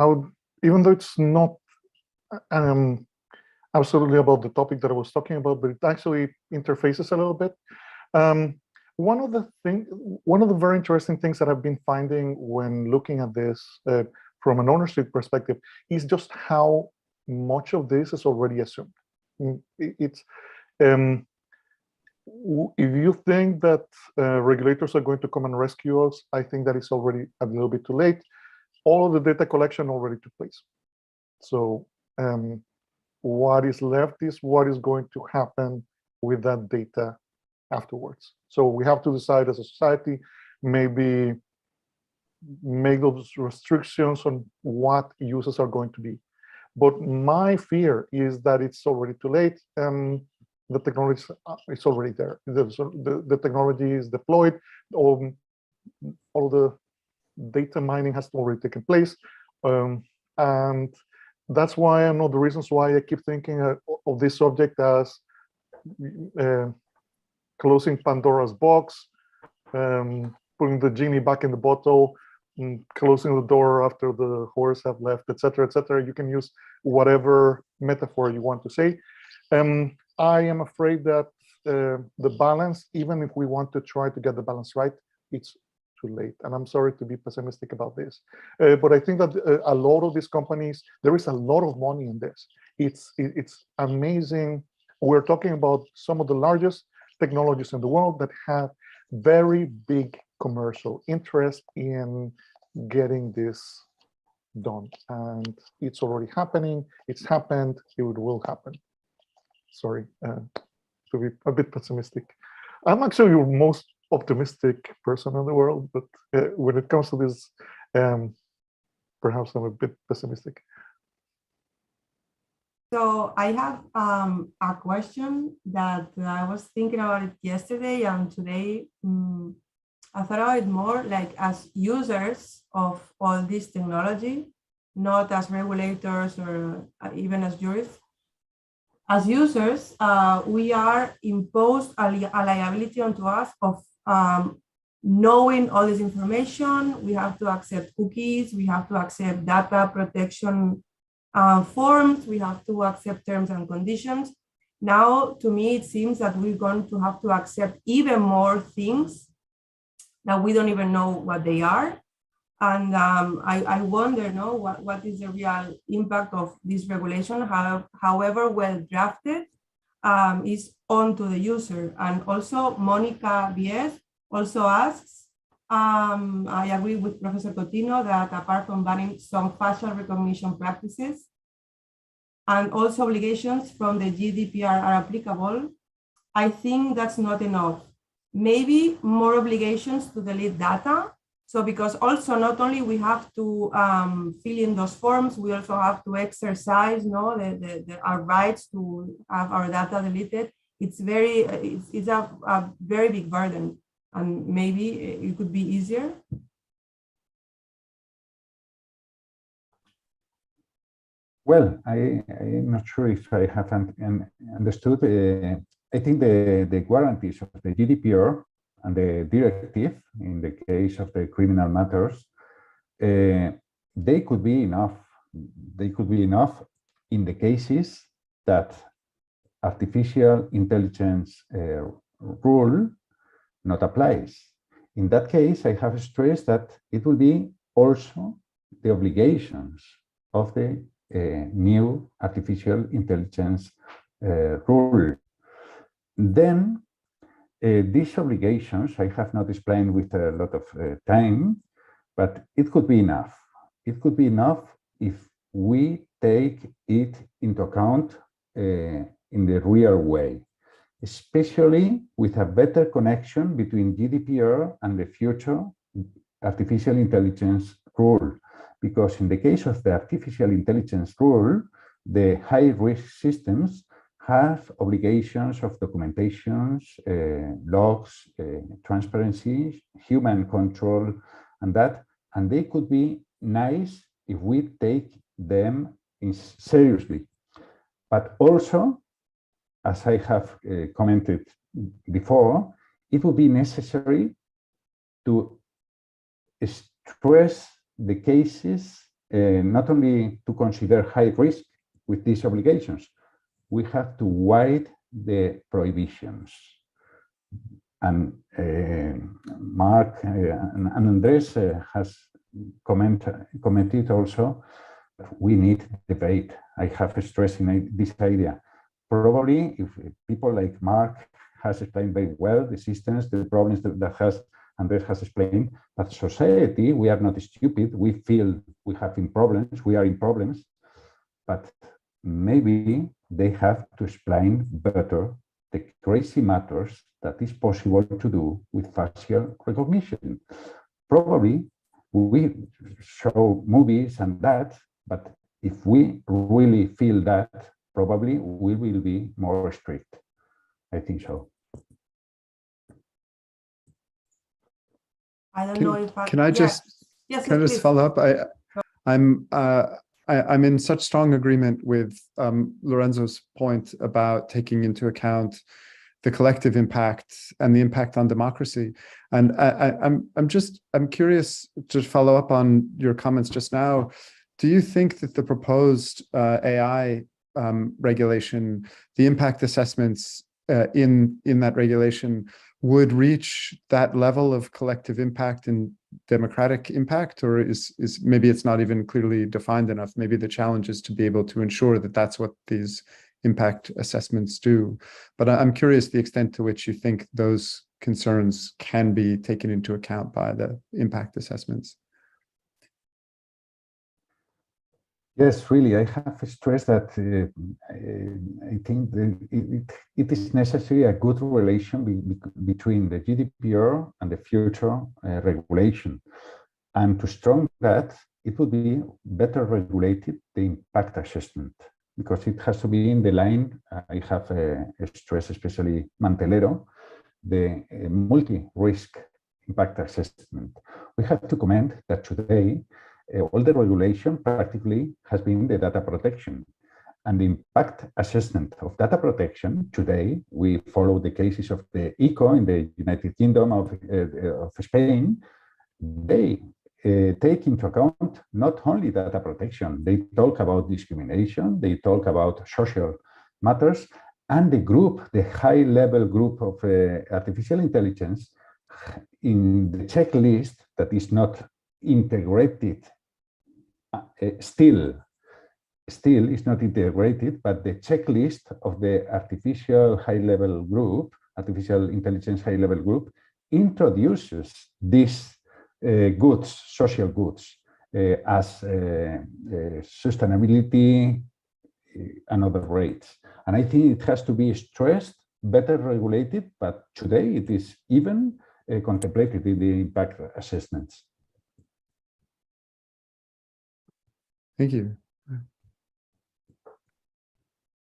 I would, even though it's not absolutely about the topic that I was talking about, but it actually interfaces a little bit. One of the very interesting things that I've been finding when looking at this from an ownership perspective is just how much of this is already assumed. It's if you think that regulators are going to come and rescue us, I think that it's already a little bit too late. All of the data collection already took place. So what is left is what is going to happen with that data afterwards. So we have to decide as a society, maybe make those restrictions on what uses are going to be. But my fear is that it's already too late. The technology is already there. The technology is deployed. All the data mining has already taken place. And that's why I know the reasons why I keep thinking of this subject as closing Pandora's box, putting the genie back in the bottle, closing the door after the horse have left, etc., etc. You can use whatever metaphor you want to say. I am afraid that the balance, even if we want to try to get the balance right, it's too late. And I'm sorry to be pessimistic about this, but I think that a lot of these companies, there is a lot of money in this. It's amazing. We're talking about some of the largest technologies in the world that have very big commercial interest in getting this done, and it's already happening. It's happened. It will happen. Sorry to be a bit pessimistic. I'm actually your most optimistic person in the world, but when it comes to this, perhaps I'm a bit pessimistic. So I have a question that I was thinking about it yesterday and today. I thought about it more like as users of all this technology, not as regulators or even as jurists. As users, we are imposed a liability onto us of knowing all this information. We have to accept cookies, we have to accept data protection forms, we have to accept terms and conditions. Now, to me, it seems that we're going to have to accept even more things that we don't even know what they are. And I wonder, what is the real impact of this regulation, however well drafted, is onto the user. And also, Monica Bies also asks, I agree with Professor Cotino that apart from banning some facial recognition practices, and also obligations from the GDPR are applicable, I think that's not enough. Maybe more obligations to delete data. So because also not only we have to fill in those forms, we also have to exercise our rights to have our data deleted. It's a very big burden, and maybe it could be easier. Well, I'm not sure if I have understood. I think the guarantees of the GDPR and the directive, in the case of the criminal matters, they could be enough. They could be enough in the cases that artificial intelligence rule not applies. In that case, I have stressed that it will be also the obligations of the new artificial intelligence rule. Then these obligations, I have not explained with a lot of time, but it could be enough. It could be enough if we take it into account in the real way, especially with a better connection between GDPR and the future artificial intelligence rule. Because in the case of the artificial intelligence rule, the high-risk systems have obligations of documentations, logs, transparency, human control, and they could be nice if we take them seriously. But also, as I have commented before, it will be necessary to stress the cases, not only to consider high risk with these obligations, we have to widen the prohibitions. And Mark and Andres has commented also, we need debate. I have stressed in this idea. Probably if people like Mark has explained very well the systems, the problems that Andres has explained, but society, we are not stupid. We feel we have in problems, we are in problems, but maybe they have to explain better the crazy matters that is possible to do with facial recognition. Probably we show movies and that, but if we really feel that, probably we will be more strict. I think so. I don't know if can I just follow up? I'm in such strong agreement with Lorenzo's point about taking into account the collective impact and the impact on democracy. And I'm curious to follow up on your comments just now. Do you think that the proposed AI regulation, the impact assessments in that regulation would reach that level of collective impact and democratic impact, or is maybe it's not even clearly defined enough? Maybe the challenge is to be able to ensure that that's what these impact assessments do. But I'm curious the extent to which you think those concerns can be taken into account by the impact assessments. Yes, really, I have stressed that I think it is necessary a good relation between the GDPR and the future regulation. And to strong that, it would be better regulated, the impact assessment, because it has to be in the line. I have stressed, especially Mantelero, the multi-risk impact assessment. We have to comment that today, all the regulation practically has been the data protection. And the impact assessment of data protection today, we follow the cases of the ICO in the United Kingdom of Spain. They take into account not only data protection, they talk about discrimination, they talk about social matters, and the group, the high-level group of artificial intelligence in the checklist that is not integrated, still is not integrated, but the checklist of the artificial high-level group, artificial intelligence high-level group, introduces these goods, social goods, as sustainability and other rates. And I think it has to be stressed, better regulated, but today it is even contemplated in the impact assessments. Thank you.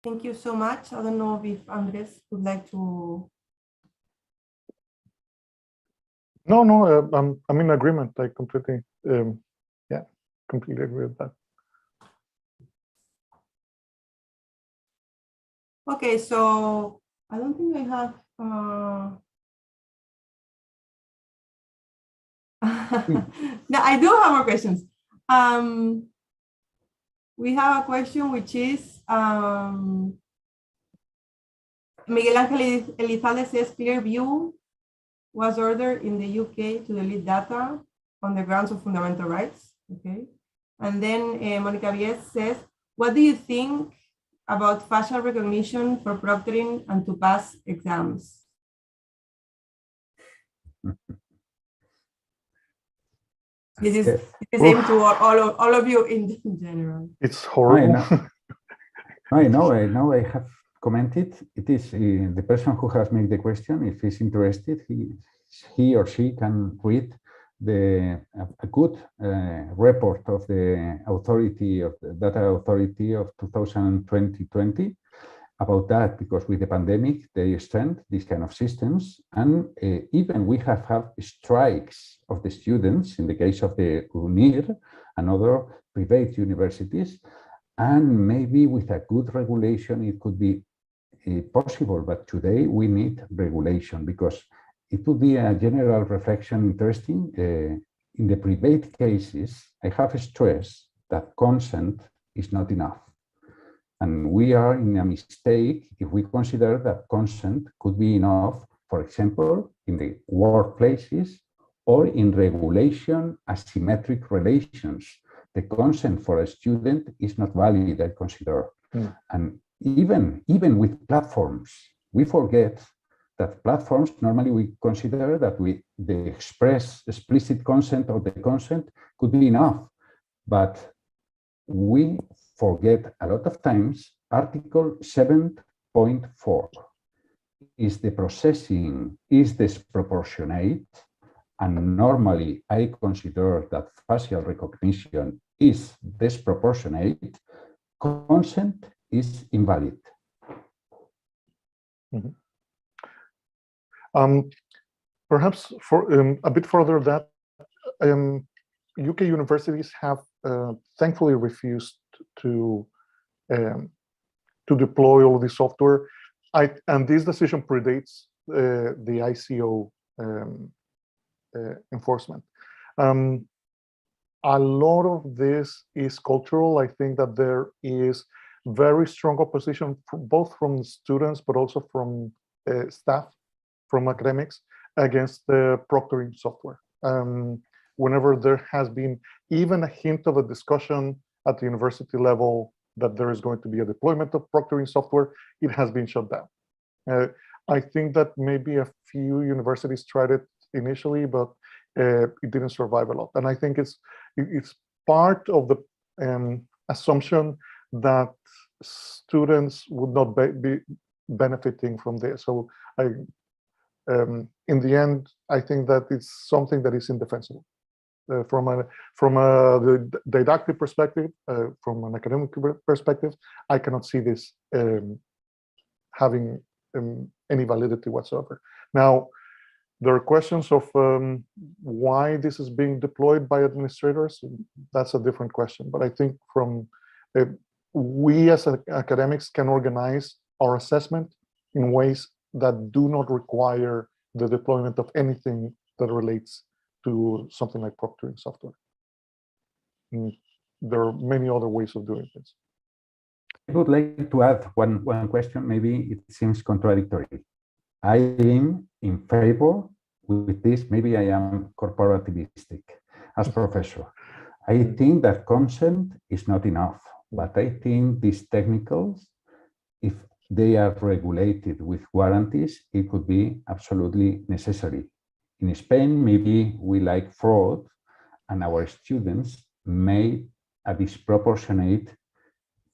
Thank you so much. I don't know if Andres would like to. No, I'm in agreement. I completely, completely agree with that. Okay, so I don't think I have. No, I do have more questions. We have a question which is Miguel Ángel Elizalde says Clearview was ordered in the UK to delete data on the grounds of fundamental rights. Okay, and then Monica Vies says, what do you think about facial recognition for proctoring and to pass exams? This is the same to all of you in general. It's horrible. I know. I have commented. It is the person who has made the question. If he's interested, he or she can read a good report of the authority of the data authority of 2020 about that, because with the pandemic they extend these kind of systems, and even we have had strikes of the students in the case of the UNIR and other private universities, And maybe with a good regulation, it could be possible. But today we need regulation because it would be a general reflection interesting. In the private cases, I have stressed that consent is not enough. And we are in a mistake if we consider that consent could be enough, for example, in the workplaces or in regulation asymmetric relations. The consent for a student is not valid, I consider. And even with platforms, we forget that platforms, normally we consider that the explicit consent or the consent could be enough. But we forget a lot of times Article 7.4 is the processing is disproportionate, and normally I consider that facial recognition is disproportionate, consent is invalid. Mm-hmm. Perhaps for a bit further that UK universities have thankfully refused to deploy all of the software. And this decision predates the ICO enforcement. A lot of this is cultural. I think that there is very strong opposition both from students, but also from staff, from academics, against the proctoring software. Whenever there has been even a hint of a discussion at the university level that there is going to be a deployment of proctoring software, it has been shut down. I think that maybe a few universities tried it initially, but it didn't survive a lot. And I think it's part of the assumption that students would not be benefiting from this. So in the end, I think that it's something that is indefensible. From the didactic perspective, from an academic perspective, I cannot see this having any validity whatsoever. Now, there are questions of why this is being deployed by administrators. That's a different question. But I think from we as academics can organize our assessment in ways that do not require the deployment of anything that relates to something like proctoring software. There are many other ways of doing this. I would like to add one question. Maybe it seems contradictory. I am in favor with this. Maybe I am corporativistic as professor. I think that consent is not enough, but I think these technicals, if they are regulated with guarantees, it could be absolutely necessary. In Spain, maybe we like fraud, and our students made a disproportionate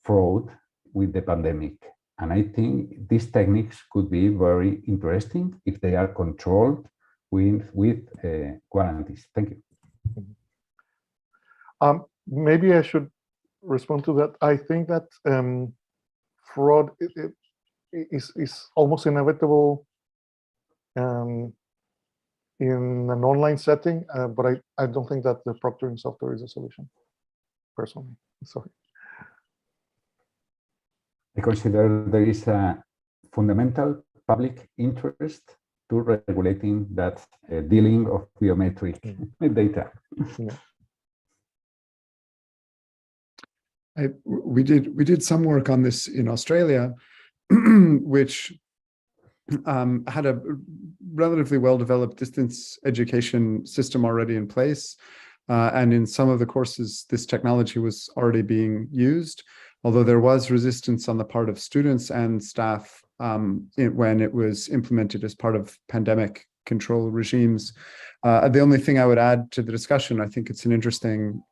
fraud with the pandemic. And I think these techniques could be very interesting if they are controlled with guarantees. Thank you. Maybe I should respond to that. I think that fraud is almost inevitable in an online setting, but I don't think that the proctoring software is a solution, personally. Sorry. I consider there is a fundamental public interest to regulating that dealing of biometric data. Yeah. We did some work on this in Australia, which had a relatively well-developed distance education system already in place. And in some of the courses, this technology was already being used, although there was resistance on the part of students and staff when it was implemented as part of pandemic control regimes. The only thing I would add to the discussion, I think it's an interesting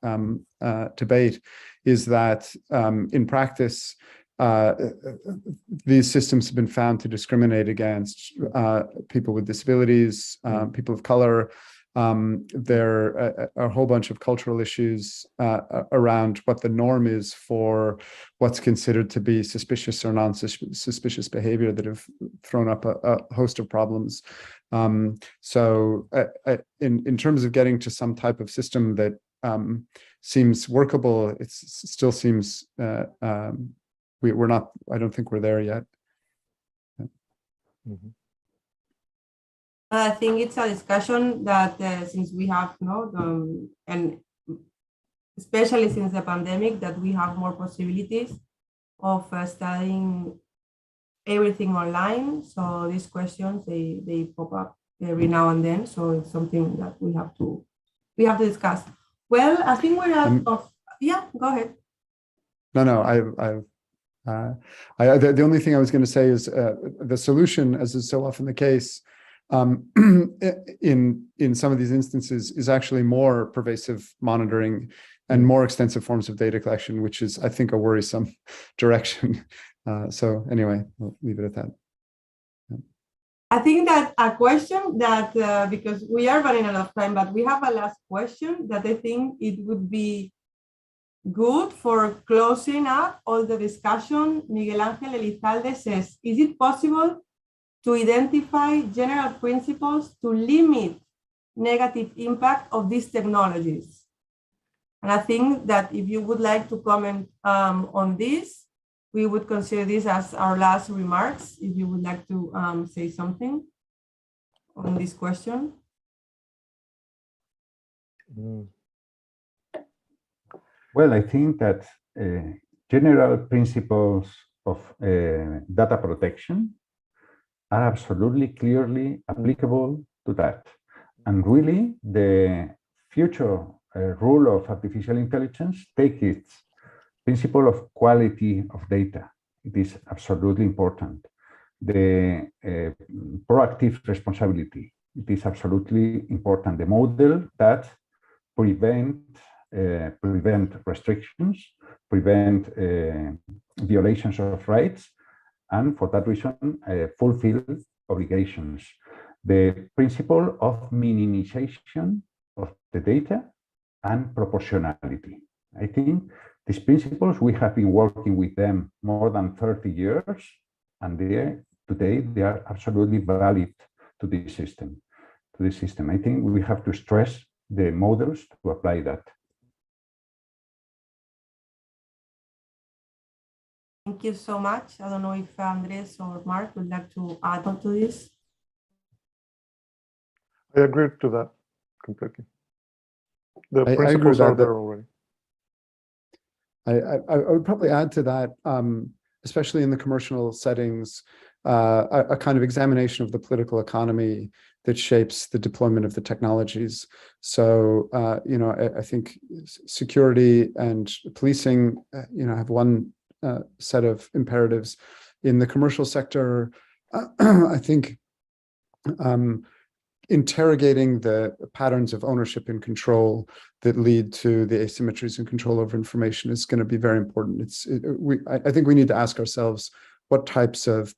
debate, is that in practice, these systems have been found to discriminate against people with disabilities, people of color. There are a whole bunch of cultural issues around what the norm is for what's considered to be suspicious or non-suspicious behavior that have thrown up a host of problems. So in terms of getting to some type of system that seems workable. It still seems we're not. I don't think we're there yet. Mm-hmm. I think it's a discussion that since we have and especially since the pandemic, that we have more possibilities of studying everything online. So these questions they pop up every now and then. So it's something that we have to discuss. Well, I think we're out of. Yeah, go ahead. No, the only thing I was going to say is the solution, as is so often the case, in some of these instances, is actually more pervasive monitoring and more extensive forms of data collection, which is, I think, a worrisome direction. So anyway, we'll leave it at that. I think that a question that, because we are running out of time, but we have a last question that I think it would be good for closing up all the discussion. Miguel Ángel Elizalde says, is it possible to identify general principles to limit negative impact of these technologies? And I think that if you would like to comment on this, we would consider this as our last remarks. If you would like to say something on this question. Well, I think that general principles of data protection are absolutely clearly applicable to that. And really, the future rule of artificial intelligence takes its principle of quality of data. It is absolutely important. The proactive responsibility, it is absolutely important. The model that prevent restrictions, prevent violations of rights, and for that reason, fulfill obligations. The principle of minimization of the data and proportionality. I think these principles, we have been working with them more than 30 years, and today they are absolutely valid to this system. I think we have to stress the models to apply that. Thank you so much. I don't know if Andres or Mark would like to add on to this. I agree to that completely. The principles are there already. I would probably add to that, especially in the commercial settings, a kind of examination of the political economy that shapes the deployment of the technologies. So, I think security and policing, have one set of imperatives. In the commercial sector, I think interrogating the patterns of ownership and control that lead to the asymmetries in control over information is going to be very important. I think we need to ask ourselves what types of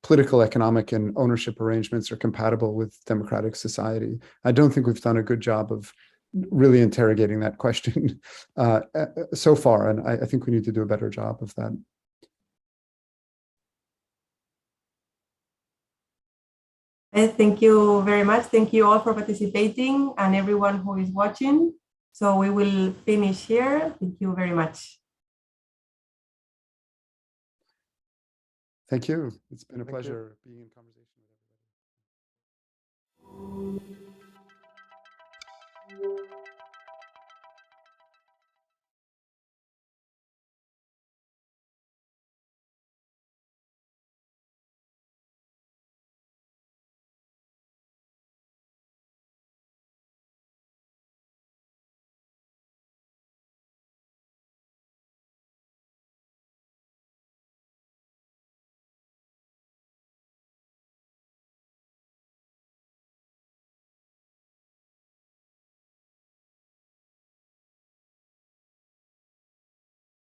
political, economic, and ownership arrangements are compatible with democratic society. I don't think we've done a good job of really interrogating that question so far, and I think we need to do a better job of that. Thank you very much. Thank you all for participating and everyone who is watching. So we will finish here. Thank you very much. Thank you. It's been a pleasure being in conversation with everybody.